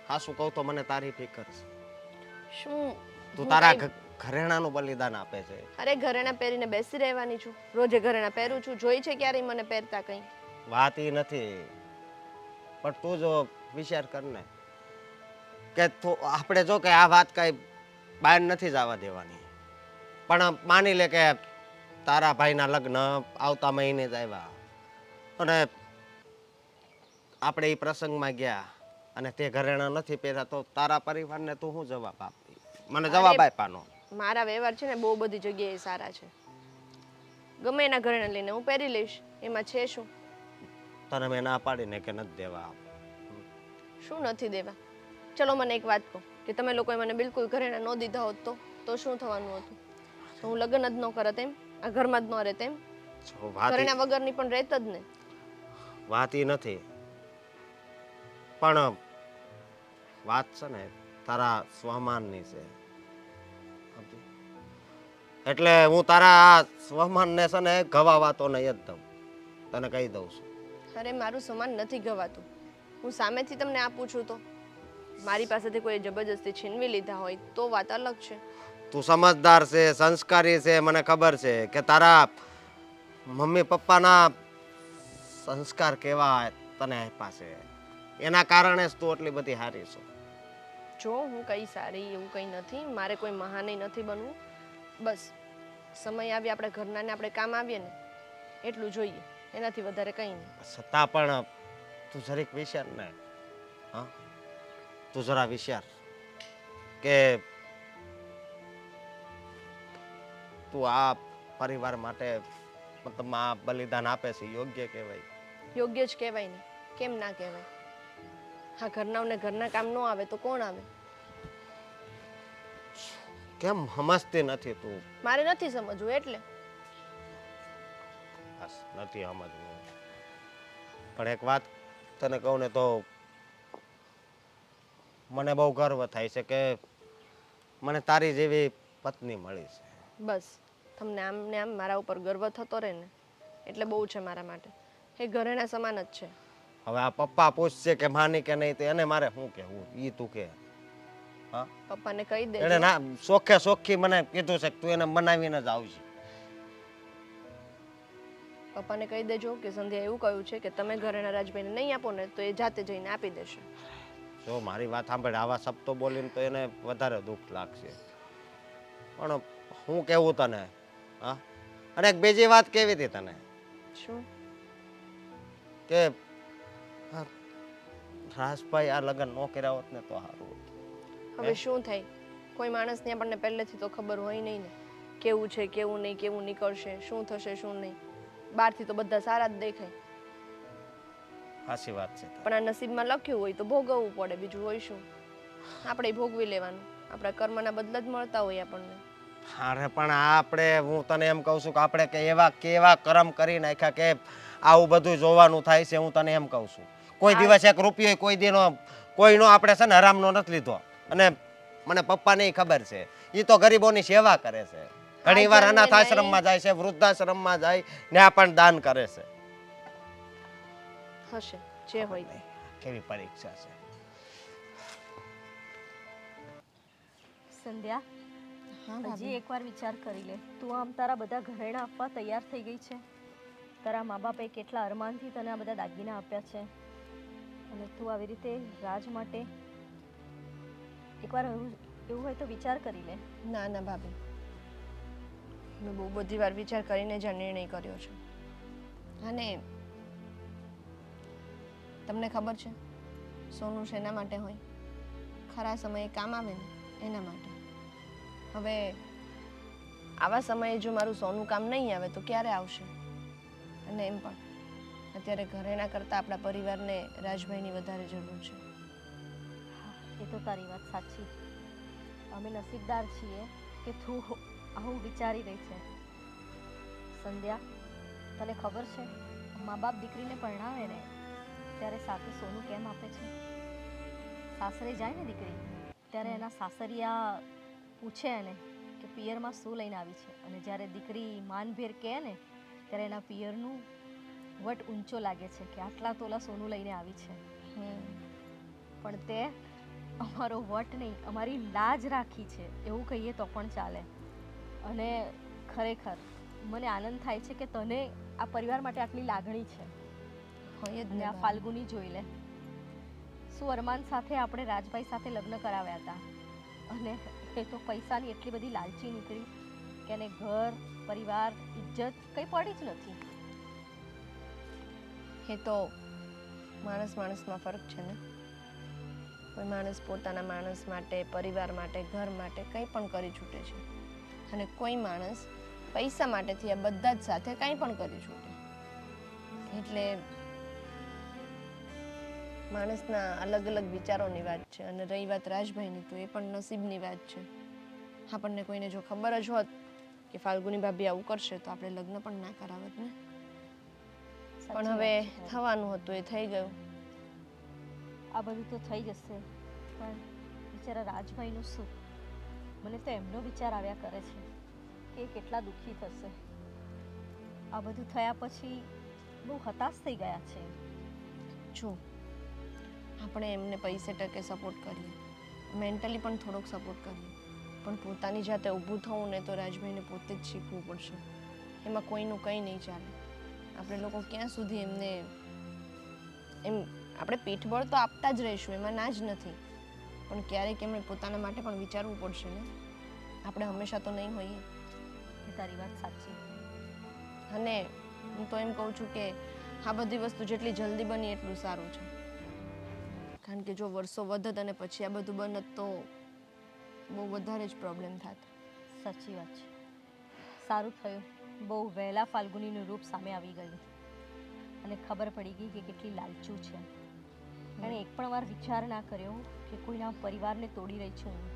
[SPEAKER 6] હાસું કહું તો મને તારી ફિકર છે.
[SPEAKER 5] શું
[SPEAKER 6] તું
[SPEAKER 5] હું
[SPEAKER 6] તારા
[SPEAKER 5] કાંઈ-
[SPEAKER 6] ઘરેણાનું બલિદાન આપે છે.
[SPEAKER 5] અરે ઘરેણા પહેરીને બેસી રહેવાની છું, રોજે ઘરેણા પહેરું છું. જોઈ છે ક્યારેય મને પહેરતા કંઈ?
[SPEAKER 6] વાત ઈ નથી, પણ તું જો વિચાર કર ને કે તું આપણે જો કે આ વાત કઈ બહાર નથી જવા દેવાની, પણ માની લે કે તારા ભાઈના લગ્ન આવતા મહિને જ આવ્યા અને આપણે એ પ્રસંગમાં ગયા અને તે ઘરેણા નથી પહેર્યા, તો તારા પરિવારને તું શું જવાબ આપી? મને જવાબ
[SPEAKER 5] અરે,
[SPEAKER 6] આપ્યાનો.
[SPEAKER 5] મારા વ્યવહાર છે ને બહુ બધી જગ્યાએ સારા છે. ગમે એના ઘરેણા લઈને હું પહેરી લઈશ, એમાં છે શું?
[SPEAKER 6] તને મેં ના પાડીને કે નથી દેવા.
[SPEAKER 5] શું નથી દેવા? ચલો મને એક વાત કહો કે તમે લોકોએ મને બિલકુલ ઘરેણા ન દીધા હોત તો શું થવાનું હતું? તો હું લગ્ન જ ન કરત એમ? આ ઘરમાં જ ન રહેત એમ?
[SPEAKER 6] જો વાત
[SPEAKER 5] ઘરેણા વગરની પણ રહેત જ ને.
[SPEAKER 6] વાત ઈ નથી, પણ વાત છે ને તારા સ્વમાનની છે. સમજી? એટલે હું તારા આ સ્વમાનને છે ને ગવાવા તો નહીં જ દઉં, તને કહી દઉં છું.
[SPEAKER 5] અરે મારું સમાન નથી ગવાતું. હું સામેથી તમને આપું છું તો મારી પાસેથી કોઈ જબરજસ્તી છીનવી લીધા હોય તો વાત અલગ છે.
[SPEAKER 6] તું સમજદાર છે, સંસ્કારી છે, મને ખબર છે કે તારા મમ્મી પપ્પાના સંસ્કાર કેવા તને આપ્યા છે, એના કારણે જ તું એટલી બધી સારી છો.
[SPEAKER 5] જો હું કઈ સારી એવું કંઈ નથી, મારે કોઈ મહાનય નથી બનવું. બસ સમય આવી આપણે ઘરના ને આપણે કામ આવીએ ને એટલું જોઈએ, એનાથી વધારે કંઈ નહીં.
[SPEAKER 6] છતાં પણ તું જરીક વિચાર ને, હા તું જરા વિચાર કે તું આ પરિવાર માટે મતલબ આ બલિદાન આપે છે, યોગ્ય કહેવાય?
[SPEAKER 5] યોગ્ય જ કહેવાય ને, કેમ ના કહેવાય? હા, ઘરનાઓને ઘરના કામ ન આવે તો કોણ આવે?
[SPEAKER 6] કેમ સમજતી નથી તું?
[SPEAKER 5] મારે નથી સમજવું એટલે.
[SPEAKER 6] બસ નથી સમજવું. પણ એક વાત તને કહું ને તો મને બહુ ગર્વ થાય છે કે મને તારી જેવી પત્ની મળી છે.
[SPEAKER 5] બસ તમને આમ ને આમ મારા ઉપર ગર્વ થતો રહે ને એટલે બહુ છે મારા માટે. એ ઘરેણા સમાન જ છે.
[SPEAKER 6] હવે આ પપ્પા પૂછશે કે માની કે નહીં, તો એને મારે શું કહેવું? ઈ તું કે. હા,
[SPEAKER 5] પપ્પાને કહી
[SPEAKER 6] એને
[SPEAKER 5] દેજો.
[SPEAKER 6] ના સોખે સોખી મને કીધું છે કે તું એને બનાવીને જ આવશે.
[SPEAKER 5] પપ્પાને કહી દેજો કે સંધ્યા એવું કહ્યું છે કે તમે ઘરેણા રાજભાઈને નહીં આપો ને તો એ જાતે જઈને આપી દેશે.
[SPEAKER 6] જો મારી વાત સાંભળે, આવા શબ્દો બોલીને તો એને વધારે દુઃખ લાગશે. પણ હું કેવું તને, હા? અને એક બીજી વાત કેવી હતી તને
[SPEAKER 5] શું?
[SPEAKER 6] કે આ રાજભાઈ આ લગ્ન ન કર્યા હોત ને તો સારું હતું.
[SPEAKER 5] હવે શું થાય? કોઈ માણસને આપણને પહેલેથી તો ખબર હોય નહીં ને કેવું છે કેવું નહીં, કેવું નીકળશે, શું થશે શું નહીં. બહારથી તો બધા સારા જ દેખાય,
[SPEAKER 6] સાચી વાત છે.
[SPEAKER 5] પણ આ નસીબમાં લખ્યું હોય તો ભોગવવું પડે, બીજું હોય શું? આપણે ભોગવી લેવાનું. આપણા કર્મના બદલા જ મળતા હોય આપણને.
[SPEAKER 6] અરે પણ આપણે, હું તને એમ કહું છું કે આપણે કે એવા કેવા કર્મ કરી નાખ્યા કે આવું બધું જોવાનું થાય છે. હું તને એમ કહું છું, કોઈ દિવસ એક રૂપિયો કોઈ દીનો કોઈનો આપણે છે ને હરામનો નથી લીધો. અને મને પપ્પાને ખબર છે, એ તો ગરીબોની સેવા કરે છે. ઘણી વાર અનાથ આશ્રમમાં જાય છે, વૃદ્ધાશ્રમમાં જાય ને આ પણ દાન કરે છે.
[SPEAKER 5] હશે જે હોય તે.
[SPEAKER 6] કેવી પરીક્ષા છે.
[SPEAKER 3] સંધ્યા,
[SPEAKER 5] હા
[SPEAKER 3] હજી
[SPEAKER 5] ભાભી
[SPEAKER 3] એકવાર વિચાર કરી લે. તું આમ તારા બધા ઘરેણાં આપવા તૈયાર થઈ ગઈ છે. તારા મા બાપે કેટલા અરમાનથી તને આ બધા દાગીના આપ્યા છે, અને તું આવી રીતે રાજ માટે એકવાર એવું હોય તો વિચાર કરી લે.
[SPEAKER 5] ના ના ભાભી, મેં બહુ બધી વાર વિચાર કરીને જ આ નિર્ણય કર્યો છે. અને તમને ખબર છે સોનું શેના માટે હોય? ખરા સમયે કામ આવે ને એના માટે. હવે આવા સમયે જો મારું સોનું કામ નહીં આવે તો ક્યારે આવશે? અને એમ પણ અત્યારે ઘરેણા કરતાં આપણા પરિવારને રાજભાઈની વધારે જરૂર છે.
[SPEAKER 3] એ તો તારી વાત સાચી. અમે નસીબદાર છીએ કે તું આવું વિચારી રહી છે. સંધ્યા, તને ખબર છે મા બાપ દીકરીને પરણાવે ને ત્યારે સાથે સોનું કેમ આપે છે? સાસરે જાય ને દીકરી ત્યારે એના સાસરિયા પૂછે એને કે પિયરમાં શું લઈને આવી છે, અને જ્યારે દીકરી માનભેર કહે ને ત્યારે એના પિયરનું વટ ઊંચો લાગે છે કે આટલા તોલા સોનું લઈને આવી છે. પણ તે અમારો વટ નહીં, અમારી લાજ રાખી છે એવું કહીએ તો પણ ચાલે. અને ખરેખર મને આનંદ થાય છે કે તને આ પરિવાર માટે આટલી લાગણી છે.
[SPEAKER 5] હોય જ
[SPEAKER 3] અને
[SPEAKER 5] ને
[SPEAKER 3] આ ફાલ્ગુની જોઈ લે, શું અરમાન સાથે આપણે રાજભાઈ સાથે લગ્ન કરાવ્યા હતા, અને એ તો પૈસાની એટલી બધી લાલચી નીકળી કે એને ઘર પરિવાર ઇજ્જત કંઈ પડી જ નથી.
[SPEAKER 5] એ તો માણસ માણસમાં ફરક છે ને. કોઈ માણસ પોતાના માણસ માટે, પરિવાર માટે, ઘર માટે કંઈ પણ કરી છૂટે છે, અને કોઈ માણસ પૈસા માટેથી આ બધા જ સાથે કંઈ પણ કરી છૂટે. એટલે માણસના અલગ અલગ વિચારોની વાત છે. અને રહી વાત રાજભાઈની, તો એ પણ નસીબની વાત છે. આપણને કોઈને જો ખબર જ હોત કે ફાલ્ગુની ભાભી આવું કરશે તો આપણે લગ્ન પણ ના કરાવત ને. પણ હવે થવાનું હતું એ થઈ ગયું.
[SPEAKER 3] આ બધું તો થઈ જશે, પણ બિચારા રાજભાઈનું શું? મને તો એમનો વિચાર આવ્યા કરે છે કે એ કેટલા દુઃખી થશે. આ બધું થયા પછી બહુ હતાશ થઈ ગયા છે.
[SPEAKER 5] જો આપણે એમને પૈસે ટકે સપોર્ટ કરીએ, મેન્ટલી પણ થોડોક સપોર્ટ કરીએ, પણ પોતાની જાતે ઊભું થવું ને તો રાજભાઈને પોતે જ શીખવું પડશે. એમાં કોઈનું કંઈ નહીં ચાલે. આપણે લોકો ક્યાં સુધી એમને એમ આપણે પીઠબળ તો આપતા જ રહીશું, એમાં ના જ નથી, પણ ક્યારેક એમણે પોતાના માટે પણ વિચારવું પડશે ને. આપણે હંમેશા તો નહીં હોઈએ.
[SPEAKER 3] એ તારી વાત સાચી.
[SPEAKER 5] અને હું તો એમ કહું છું કે આ બધી વસ્તુ જેટલી જલ્દી બની એટલું સારું છે. કારણ કે જો વર્ષો વધત અને પછી આ બધું બનત તો બહુ વધારે જ પ્રોબ્લેમ થાત.
[SPEAKER 3] સાચી વાત છે. સારું થયું બહુ વહેલા ફાલ્ગુનીનું રૂપ સામે આવી ગયું અને ખબર પડી ગઈ કે કેટલી લાલચું છે. એણે એક પણ વાર વિચાર ના કર્યો કે કોઈના પરિવારને તોડી રહી છું હું.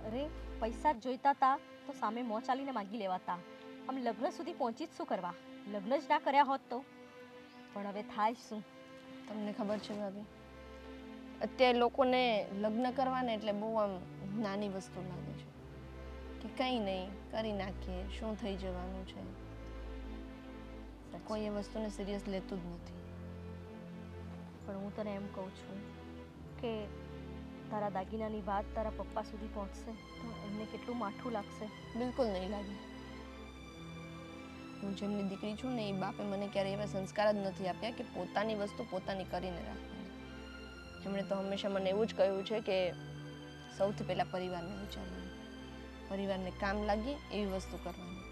[SPEAKER 3] અરે પૈસા જ જોઈતા હતા તો સામે મોં ચાલીને માગી લેવાતા. આમ લગ્ન સુધી પહોંચી જ શું કરવા? લગ્ન જ ના કર્યા હોત તો. પણ હવે થાય શું?
[SPEAKER 5] તમને ખબર છે ભાભી, અત્યારે લોકોને લગ્ન કરવાને એટલે બહુ આમ નાની વસ્તુ લાગે છે કે કંઈ નહીં કરી નાખીએ, શું થઈ જવાનું છે. કોઈ એ વસ્તુને સિરિયસ લેતું જ નથી.
[SPEAKER 3] પણ હું તને એમ કહું છું કે તારા દાગીનાની વાત તારા પપ્પા સુધી પહોંચશે તો એમને કેટલું માઠું લાગશે.
[SPEAKER 5] બિલકુલ નહીં લાગે. હું જેમની દીકરી છું ને એ બાપે મને ક્યારેય એવા સંસ્કાર જ નથી આપ્યા કે પોતાની વસ્તુ પોતાની કરીને રાખવાની. એમણે તો હંમેશા મને એવું જ કહ્યું છે કે સૌથી પહેલાં પરિવારને વિચારવાનું, પરિવારને કામ લાગીએ એવી વસ્તુ કરવાની.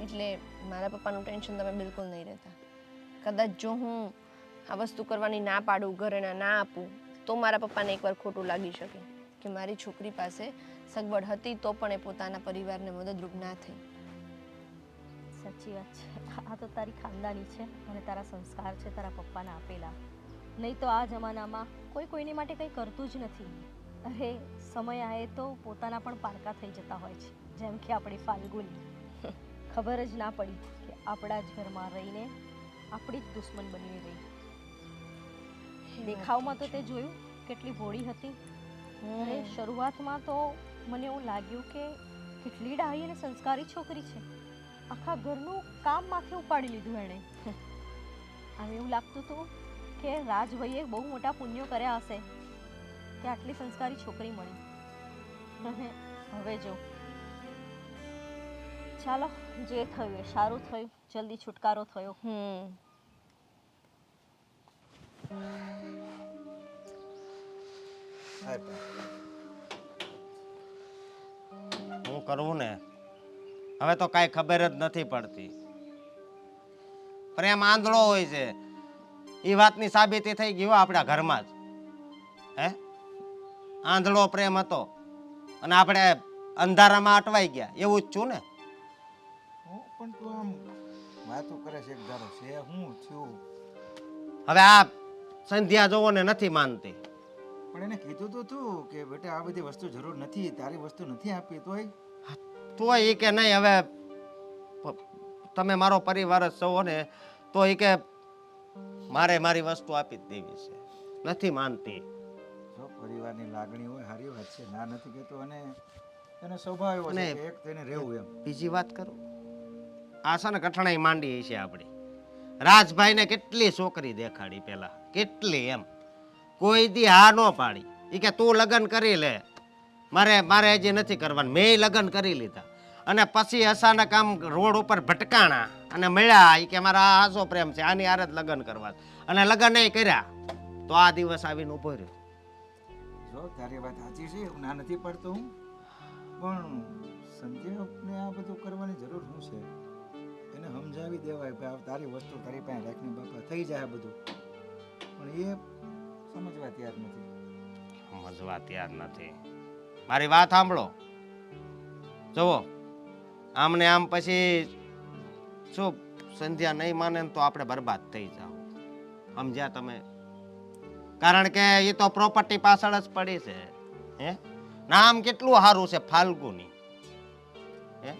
[SPEAKER 5] એટલે મારા પપ્પાનું ટેન્શન તમે બિલકુલ નહીં રહેતા. કદાચ જો હું આ વસ્તુ કરવાની ના પાડું, ઘરેણા ના આપું, તો મારા પપ્પાને એકવાર ખોટું લાગી શકે કે મારી છોકરી પાસે સગવડ હતી તો પણ એ પોતાના પરિવારને મદદરૂપ ના થઈ.
[SPEAKER 3] સાચી વાત છે. આ તો તારી ખાનદાની છે અને તારા સંસ્કાર છે તારા પપ્પાને આપેલા. નહીં તો આ જમાનામાં કોઈ કોઈની માટે કંઈ કરતું જ નથી. અરે સમય આવે તો પોતાના પણ પારકા થઈ જતા હોય છે, જેમ કે આપણી ફાલ્ગુની. ખબર જ ના પડી કે આપણા જ ઘરમાં રહીને આપણી જ દુશ્મન બની રહી. દેખાવમાં તો તે જોયું કેટલી ભોળી હતી. અરે શરૂઆતમાં તો મને એવું લાગ્યું કે કેટલી ડાહી અને સંસ્કારી છોકરી છે. આખા ઘરનું કામ માથે ઉપાડી લીધું એણે. આમ એવું લાગતું હતું કે રાજભાઈએ બહુ મોટા પુણ્યો કર્યા હશે કે આટલી સંસ્કારી છોકરી મળી. અને હવે જો ચાલો, જે થયું એ સારું થયું, જલ્દી છુટકારો થયો.
[SPEAKER 6] હું કરવું ને હવે તો કાંઈ ખબર જ નથી પડતી. પ્રેમ આંધળો હોય છે એ વાતની સાબિતી થઈ ગઈ હો આપણા ઘરમાં જ. હે, આંધળો પ્રેમ હતો અને આપણે અંધારામાં અટવાઈ ગયા, એવું જ છું ને.
[SPEAKER 4] પણ તું આમ વાતો કરે છે એક ધારો છે હું થયું.
[SPEAKER 6] હવે આ સંધ્યા જોવો ને નથી માનતી.
[SPEAKER 4] પણ એને કીધું તો તું કે બેટા આ બધી વસ્તુ જરૂર નથી, તારી વસ્તુ નથી આપી તોય
[SPEAKER 6] તોય એ કે નહીં, હવે તમે મારો પરિવાર જ છો ને, તો એ કે મારે મારી વસ્તુ આપી જ દેવી છે. નથી માનતી.
[SPEAKER 4] જો પરિવારની લાગણી હોય સારી વાત છે, ના નથી કહેતો. અને એનો સ્વભાવ એવો છે કે એક તેને રહેવું એમ.
[SPEAKER 6] બીજી વાત કરું, આ છે ને કઠણાઈ માંડી છે આપણી. રાજભાઈને કેટલી છોકરી દેખાડી પેલા, કેટલી એમ, કોઈ દી હા ન પાડી. એ કે તું લગ્ન કરી લે, મારે હજી નથી કરવાનું. મેં લગ્ન કરી લીધા અને પછી અચાનક આમ રોડ ઉપર ભટકાણા અને મળ્યા. એ કે મારા આસો પ્રેમ છે, આની હારે જ લગ્ન કરવા છે. અને લગ્ન એ કર્યા તો આ દિવસ આવીને ઉભો રહ્યો.
[SPEAKER 4] જો તારી વાત સાચી છે, હું ના નથી પાડતો હું, પણ સંધ્યાને આ બધું કરવાની જરૂર શું છે? એને સમજાવી દેવાય કે આ તારી વસ્તુ તારી પાસે રાખીને બાપા થઈ જાય બધું, પણ એ સમજવા તૈયાર નથી.
[SPEAKER 6] સમજવા તૈયાર નથી. મારી વાત સાંભળો, જુઓ આમને આમ પછી શું સંધ્યા નહીં માને ને તો આપણે બરબાદ થઈ જાવ, સમજ્યા તમે? કારણ કે એ તો પ્રોપર્ટી પાછળ જ પડી છે. હે, નામ કેટલું સારું છે, ફાલ્ગુની. હે,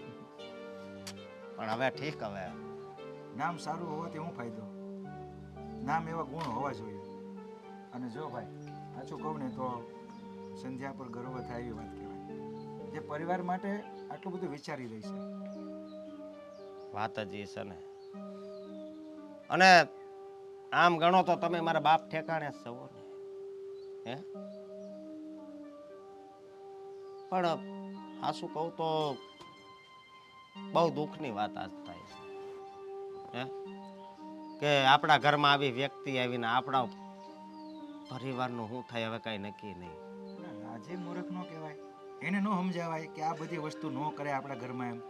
[SPEAKER 6] પણ હવે ઠીક, હવે
[SPEAKER 4] નામ સારું હોવાથી શું ફાયદો? નામ એવા ગુણ હોવા જોઈએ. અને જો ભાઈ સાચું કહું ને તો સંધ્યા પર ગર્વ થાય એવી વાત કહેવાય, જે પરિવાર માટે આટલું બધું વિચારી રહી છે.
[SPEAKER 6] વાત જ એ છે ને. અને આમ ગણો તો તમે મારા બાપ ઠેકાણે જ છો ને. હે, પણ આ શું કહું તો બહુ દુઃખની વાત આજ થાય છે. હે, કે આપણા ઘરમાં આવી વ્યક્તિ આવીને આપણા પરિવારનું શું થાય હવે કાંઈ નક્કી નહીં.
[SPEAKER 4] આજે મૂર્ખ નો કહેવાય, એને ન સમજાવાય કે આ બધી વસ્તુ ન કરે આપણા ઘરમાં એમ.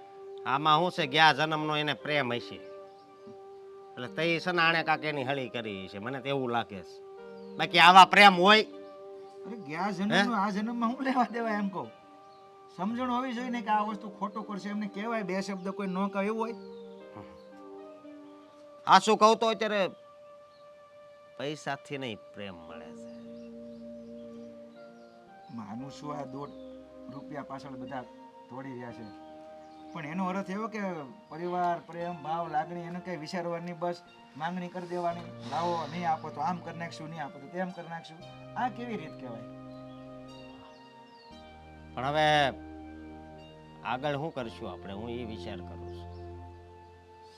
[SPEAKER 6] આમાં શું છે, ગયા જન્મનો એને પ્રેમ હશે એટલે તઈ સનાણે કાક એની હળી કરી છે, મને તો એવું લાગે છે. બાકી આવા પ્રેમ હોય?
[SPEAKER 4] અરે ગયા જન્મનો આ જન્મમાં હું લેવા દેવાય એમ કહું. સમજણ હોવી જોઈએ ને કે આ વસ્તુ ખોટું કરશે, એમને કહેવાય બે શબ્દ કોઈ ન કહે એવું હોય.
[SPEAKER 6] આ શું કહું તો અત્યારે પૈસાથી નહીં પ્રેમ મળે છે.
[SPEAKER 4] માનું શું આ 1.5 રૂપિયા પાછળ બધા દોડી રહ્યા છે, પણ એનો અર્થ એવો કે પરિવાર, પ્રેમ, ભાવ, લાગણી એને કઈ વિચારવાની, બસ માંગણી કરી દેવાની. લાવો, નહીં આપો તો આમ કરી નાખશું, નહીં આપો તો તેમ કરી નાખશું. આ કેવી રીત કહેવાય?
[SPEAKER 6] પણ હવે આગળ શું કરશું આપણે, હું એ વિચાર કરું છું.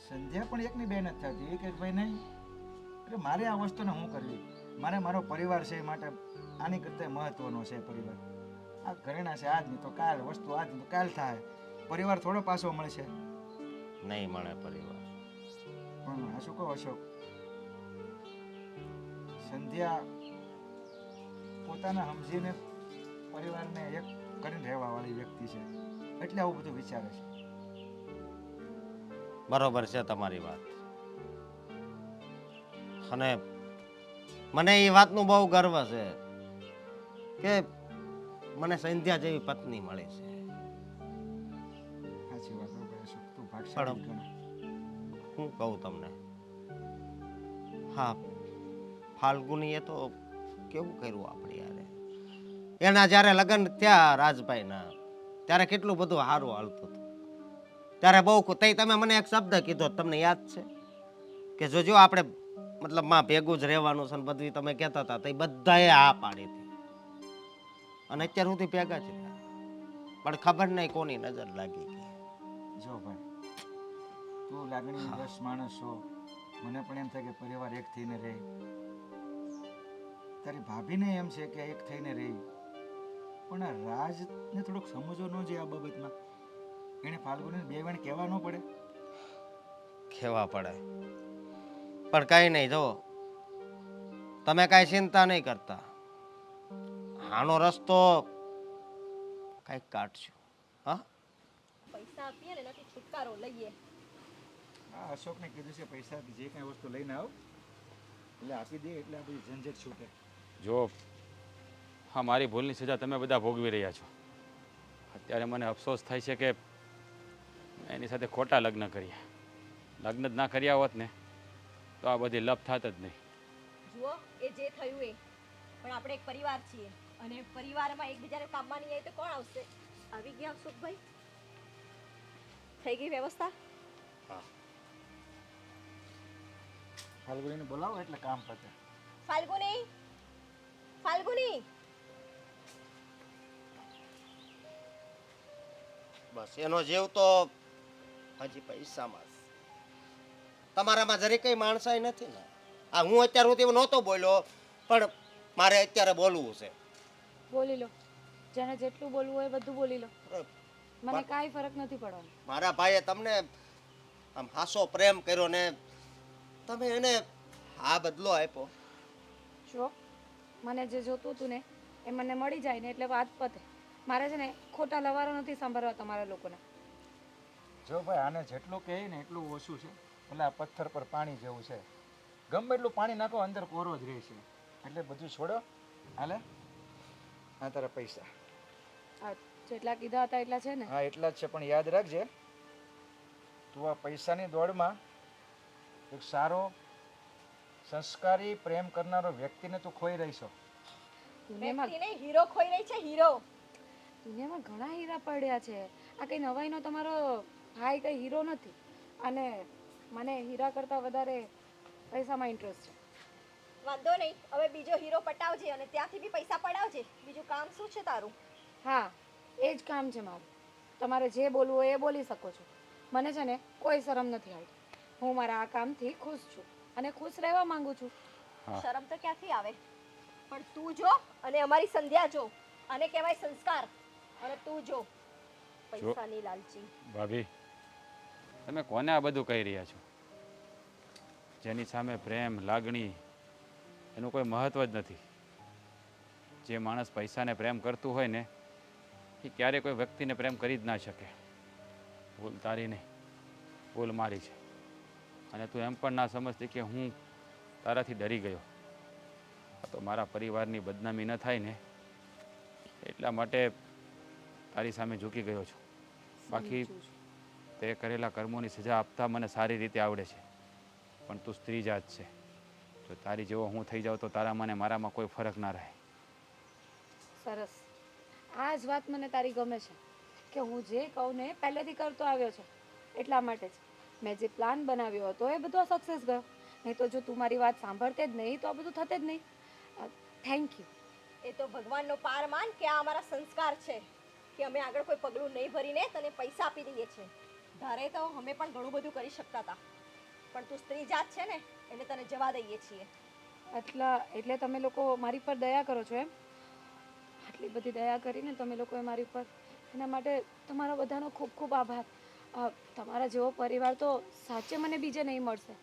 [SPEAKER 4] સંધ્યા પણ એકની બેન જ થતી એક ભાઈ નહીં, એટલે મારે આ વસ્તુને શું કરવી? મારે મારો પરિવાર છે, એ માટે આની કરતાં મહત્વનો છે પરિવાર. આ ઘરેણા છે આજ નહીં તો કાલ, વસ્તુ આજ નહીં તો કાલ થાય. પરિવાર થોડો પાછો મળશે?
[SPEAKER 6] નહીં મળે પરિવાર.
[SPEAKER 4] પણ આ શું કહો અશોક, સંધ્યા પોતાના સમજીને પરિવારને એક કરીને રહેવા વાળી વ્યક્તિ છે, એટલે આવું બધું વિચારે છે.
[SPEAKER 6] બરોબર છે તમારી વાત, અને મને એ વાતનું બહુ ગર્વ છે કે મને સંધ્યા જેવી પત્ની મળી છે.
[SPEAKER 4] સાચી વાત હો ભાઈ અશોક, તું ભાગ્યશાળી ગણ.
[SPEAKER 6] હું કહું તમને, હા ફાલ્ગુનીએ તો કેવું કર્યું આપણી યારે. એના જ્યારે લગ્ન થયા રાજભાઈના, ત્યારે કેટલું બધું સારું હાલતું હતું. ત્યારે બહુ તમે મને એક શબ્દ કીધો, તમને યાદ છે કે જોજો આપણે મતલબ માં ભેગું જ રહેવાનું છે ને બધું તમે કહેતા હતા, તો એ બધાએ આ પાડી હતી. અને અત્યાર સુધી ભેગા છે, પણ ખબર નહીં કોની નજર લાગી ગઈ.
[SPEAKER 4] જો ભાઈ તું લાગણી બસ માણસ છો, મને પણ એમ થાય કે પરિવાર એક થઈને રહે. તારી ભાભીને એમ છે કે એક થઈને રહે, પણ આ રાજને થોડુંક સમજવો ન જોઈએ આ બાબતમાં. એને ફાલ્ગુનીને બે વેણ કહેવા ન પડે.
[SPEAKER 6] કહેવા પડે પણ કાંઈ નહીં, જો તમે કાંઈ ચિંતા નહીં કરતા, આનો રસ્તો કાંઈક કાઢશું. હા,
[SPEAKER 3] પૈસા આપીએ ને એનાથી છુટકારો લઈએ.
[SPEAKER 4] આ અશોકને કીધું છે પૈસા જે કાંઈ વસ્તુ લઈને આવ એટલે આપી દે એટલે આ બધી ઝંઝટ છૂટે.
[SPEAKER 2] જો હા, મારી ભૂલની સજા તમે બધા ભોગવી રહ્યા છો. અત્યારે મને અફસોસ થાય છે કે મેં એની સાથે ખોટા લગ્ન કર્યા. લગ્ન જ ના કર્યા હોત ને તો આ બધી લપ થાત જ નહીં.
[SPEAKER 3] જુઓ, એ જે થયું એ, પણ આપણે એક પરિવાર છીએ અને પરિવારમાં એકબીજાને કામમાં નહીં આવે તો કોણ આવશે? આવી ગયા અશોકભાઈ? થઈ ગઈ વ્યવસ્થા?
[SPEAKER 4] ફાલ્ગુનીને બોલાવો એટલે કામ પતે.
[SPEAKER 3] ફાલ્ગુની, ફાલ્ગુની,
[SPEAKER 6] બસ એનો જીવ તો હજી પૈસામાં જ. તમારામાં જરી કઈ માણસાઈ નથી ને. આ હું અત્યાર સુધી નહોતો બોલ્યો, પણ મારે અત્યારે બોલવું છે.
[SPEAKER 1] બોલી લો, જેને જેટલું બોલવું હોય બધું બોલી લો,
[SPEAKER 6] અરે,
[SPEAKER 1] મને કાંઈ ફરક નથી પડવાનો.
[SPEAKER 6] મારા ભાઈએ તમને આમ હાસો પ્રેમ કર્યો ને તમે એને આ બદલો આપ્યો.
[SPEAKER 1] જો મને જે જોતું હતું ને એ મને મળી જાય ને એટલે વાત પતે. મારે છે ને ખોટા લવારો નથી સાંભળવા તમારા લોકોને.
[SPEAKER 4] જો ભાઈ આને જેટલું કહે ને એટલું ઓછું છે. એટલે આ પથ્થર પર પાણી જેવું છે. ગમે એટલું પાણી નાખો અંદર કોરો જ રહે છે. એટલે બધું છોડો. હાલે આ તારા પૈસા.
[SPEAKER 1] આ જેટલા કીધા હતા એટલા છે ને?
[SPEAKER 4] હા એટલા જ છે, પણ યાદ રાખજે તું આ પૈસાની દોડમાં એક સારો સંસ્કારી પ્રેમ કરનારો વ્યક્તિને તું ખોઈ રહી છો.
[SPEAKER 1] દુનિયામાં
[SPEAKER 3] વ્યક્તિ નહીં, હીરો ખોઈ રહી છે, હીરો.
[SPEAKER 1] દુનિયામાં ઘણા હીરા પડ્યા છે. આ કઈ નવાઈનો તમારો ભાઈ કઈ હીરો નથી. અને મને હીરા કરતાં વધારે પૈસામાં ઇન્ટરેસ્ટ છે.
[SPEAKER 3] વાંધો નહીં, હવે બીજો હીરો પટાવજે અને ત્યાંથી બી પૈસા પડાવજે. બીજું કામ શું છે તારું?
[SPEAKER 1] હા, એ જ કામ છે મારું. તમારે જે બોલવું હોય એ બોલી શકો છો. મને છે ને કોઈ શરમ નથી આવતી. હું મારા આ કામથી ખુશ છું અને ખુશ રહેવા માંગુ છું.
[SPEAKER 3] શરમ તો ક્યાંથી આવે? પણ તું જો અને અમારી સંધ્યા જો. આને કહેવાય સંસ્કાર. અને તું જો પૈસાની લાલચી.
[SPEAKER 2] ભાભી, તમે કોને આ બધું કહી રહ્યા છો? જેની સામે પ્રેમ લાગણી એનું કોઈ મહત્વ જ નથી. જે માણસ પૈસાને પ્રેમ કરતું હોય ને એ ક્યારેય કોઈ વ્યક્તિને પ્રેમ કરી જ ના શકે. ભૂલ તારી નહીં, ભૂલ મારી છે. અને તું એમ પણ ના સમજતી કે હું તારાથી ડરી ગયો. તો મારા પરિવારની બદનામી ન થાય ને એટલા માટે તારી સામે ઝૂકી ગયો છું. બાકી તે કરેલા કર્મોની સજા આપતા મને સારી રીતે આવડે છે. પણ તું સ્ત્રી જાત છે. જો તારી જેવો હું થઈ જાઉં તો તારામાં ને મારામાં કોઈ ફરક ના રહે.
[SPEAKER 1] સરસ. આ જ વાત મને તારી ગમે છે કે હું જે કહું ને પહેલેથી કરતો આવ્યો છે. એટલા માટે જ મેં જે પ્લાન બનાવ્યો હતો એ બધો સક્સેસ ગયો. નહીં તો જો તું મારી વાત સાંભળતે જ નહીં તો આ બધું થતે જ નહીં. Thank you.
[SPEAKER 3] એ તો ભગવાનનો પાર માન કે આ અમારા સંસ્કાર છે કે અમે આગળ કોઈ પગલું નહીં ભરીને તને પૈસા આપી દઈએ છીએ. ધારે તો અમે પણ ઘણું બધું કરી શકતા હતા, પણ તું સ્ત્રી જાત છે ને એટલે તને જવા દઈએ છીએ.
[SPEAKER 1] એટલે તમે લોકો મારી પર દયા કરો છો એમ? આટલી બધી દયા કરીને તમે લોકોએ મારી પર, એના માટે તમારા બધાનો ખૂબ ખૂબ આભાર. તમારા જેવો પરિવાર તો સાચે મને બીજે નહીં મળશે.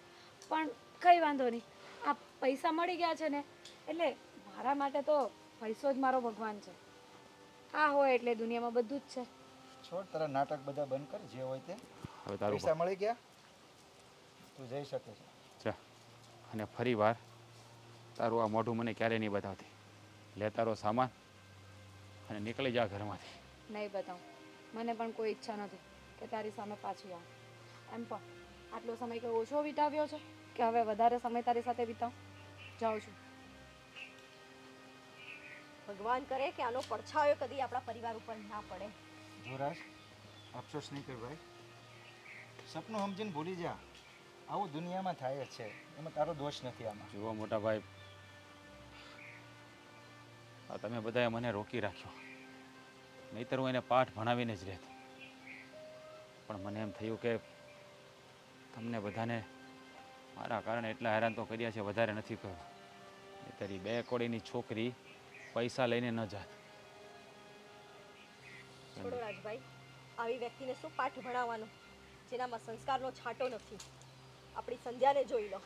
[SPEAKER 1] પણ કંઈ વાંધો નહીં, આ પૈસા મળી ગયા છે ને એટલે મારા માટે તો પૈસો જ મારો ભગવાન છે. આ હોય એટલે દુનિયામાં બધું જ છે.
[SPEAKER 4] છોડ તારા નાટક બધા બંધ કર. જે હોય તે
[SPEAKER 2] હવે તારું
[SPEAKER 4] પૈસા મળી ગયા, તું જઈ શકે છે.
[SPEAKER 2] જા. અને ફરી વાર તારું આ મોઢું મને ક્યારેય નહીં બતાવતી. લે તારો સામાન અને નીકળી જા ઘરમાંથી.
[SPEAKER 1] નહીં બતાવું. મને પણ કોઈ ઈચ્છા નથી કે તારી સામે પાછી આવું. એમ પણ આટલો સમય કોઈ ઓછો વિતાવ્યો છે કે હવે વધારે સમય તારી સાથે વિતાવું? જાઉં છું.
[SPEAKER 3] ભગવાન કરે કે આનો પડછાયો કદી આપણા પરિવાર ઉપર ના પડે.
[SPEAKER 4] ધોરાજ, અફસોસ નહીં કર ભાઈ. સપનું સમજીને ભૂલી જા. આવું દુનિયામાં થાય જ છે. એમાં તારો દોષ નથી આમાં.
[SPEAKER 2] જુઓ મોટા ભાઈ, આ તમે બધાએ મને રોકી રાખ્યો. નહીંતર હું એને પાઠ ભણાવીને જ રહેત. પણ મને એમ થયું કે તમને બધાને મારા કારણે એટલા હેરાન તો કર્યા છે, વધારે નથી કર્યું. નહીંતર એ બે કોડીની છોકરી પૈસા લઈને ન જાત.
[SPEAKER 3] છોડો રાજભાઈ, આવી વ્યક્તિને શું પાઠ ભણાવવાનો જેનામાં સંસ્કારનો છાંટો નથી. આપણી સંધ્યાને જોઈ લો.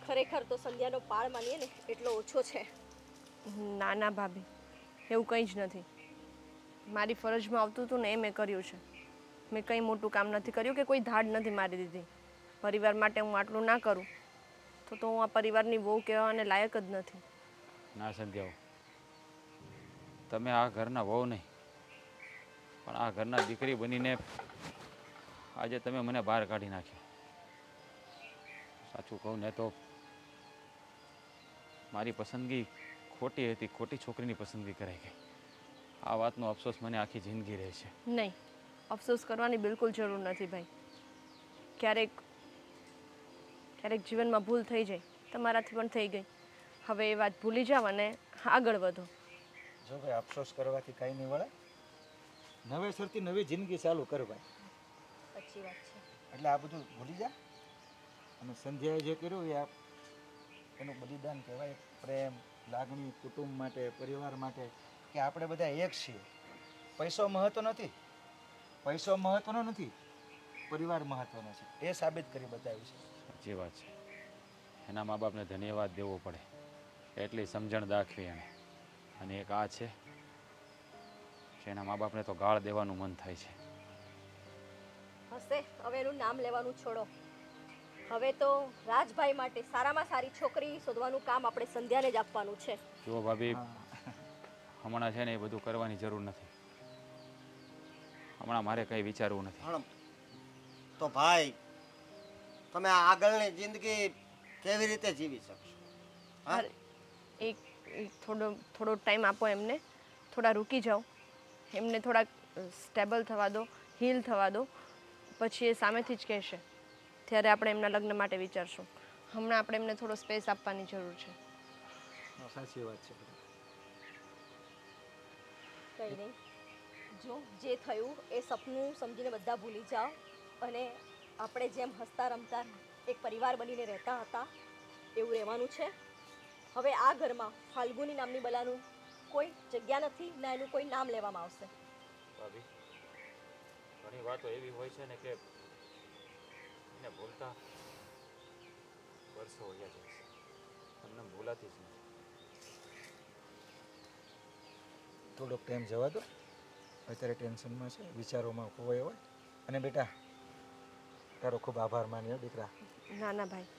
[SPEAKER 3] ખરેખર તો સંધ્યાનો પાળ માનીએ ને એટલો ઓછો છે.
[SPEAKER 5] ના ના ભાભી, એવું કંઈ જ નથી. મારી ફરજમાં આવતું હતું ને એ મેં કર્યું છે. મેં કંઈ મોટું કામ નથી કર્યું કે કોઈ ધાડ નથી મારી દીધી. પરિવાર માટે હું આટલું ના કરું તો હું આ પરિવારની વહુ કહેવાને લાયક જ નથી.
[SPEAKER 2] ના સંધ્યાઓ, તમે આ ઘરના વહુ નહીં પણ આ ઘરના દીકરી બનીને આજે તમે મને બહાર કાઢી નાખ્યો. સાચું કહું ને તો મારી પસંદગી ખોટી હતી, ખોટી છોકરીની પસંદગી કરાઈ ગઈ. આ વાતનો અફસોસ મને આખી જિંદગી રહે છે.
[SPEAKER 5] નહીં, અફસોસ કરવાની બિલકુલ જરૂર નથી ભાઈ. ક્યારેક ક્યારેક જીવનમાં ભૂલ થઈ જાય, તમારાથી પણ થઈ ગઈ. હવે એ વાત ભૂલી જાવ અને આગળ વધો.
[SPEAKER 4] જો ભાઈ અફસોસ કરવાથી કાંઈ નહીં વળે. નવેસરથી નવી જિંદગી ચાલુ કર ભાઈ.
[SPEAKER 3] સાચી વાત છે.
[SPEAKER 4] એટલે આ બધું ભૂલી જા. અને સંધ્યાએ જે કર્યું એ એનું બલિદાન કહેવાય. પ્રેમ, લાગણી, કુટુંબ માટે, પરિવાર માટે, કે આપણે બધા એક છીએ. પૈસો મહત્વ નથી, પૈસો મહત્વનો નથી, પરિવાર મહત્વનો છે. એ સાબિત કરી બતાવ્યું છે.
[SPEAKER 2] સાચી વાત છે. એના મા બાપને ધન્યવાદ દેવો પડે, એટલી સમજણ દાખવી એણે. અને એક આ છે કે એના મા બાપને તો ગાળ દેવાનું મન થાય છે.
[SPEAKER 3] હશે, હવે એનું નામ લેવાનું છોડો. હવે તો રાજભાઈ માટે સારામાં સારી છોકરી શોધવાનું કામ આપણે સંધ્યાને જ આપવાનું છે.
[SPEAKER 2] જુઓ ભાભી, હમણાં છે ને એ બધું કરવાની જરૂર નથી. હમણાં મારે કંઈ વિચારવું નથી.
[SPEAKER 6] પણ તો ભાઈ તમે આ આગળની જિંદગી કેવી રીતે જીવી શકશો? હા?
[SPEAKER 5] અરે, એક થોડો ટાઈમ આપો એમને. થોડા રૂકી જાઓ, એમને થોડાક સ્ટેબલ થવા દો, હીલ થવા દો. પછી એ સામેથી જ કહેશે ત્યારે આપણે એમના લગ્ન માટે વિચારશું. હમણાં આપણે એમને થોડો સ્પેસ આપવાની જરૂર છે.
[SPEAKER 4] સાચી વાત છે.
[SPEAKER 3] કંઈ નહીં, જો જે થયું એ સપનું સમજીને બધા ભૂલી જાઓ અને આપણે જેમ હસતા રમતા એક પરિવાર બનીને રહેતા હતા એવું રહેવાનું છે. હવે આ ઘરમાં ફાલ્ગુની નામની બલાનું કોઈ જગ્યા નથી, ના એનું કોઈ નામ લેવામાં આવશે.
[SPEAKER 2] ભાભી, ઘણી વાતો એવી હોય છે ને કે એને ભૂલતા વર્ષો વયા જાય છે. તમને ભૂલાતી જ નથી.
[SPEAKER 4] થોડોક ટાઈમ જવા દો. અત્યારે ટેન્શનમાં છે, વિચારોમાં ખોવાય હોય. અને બેટા, તારો ખૂબ આભાર માન્યો દીકરા.
[SPEAKER 5] ના ના ભાઈ,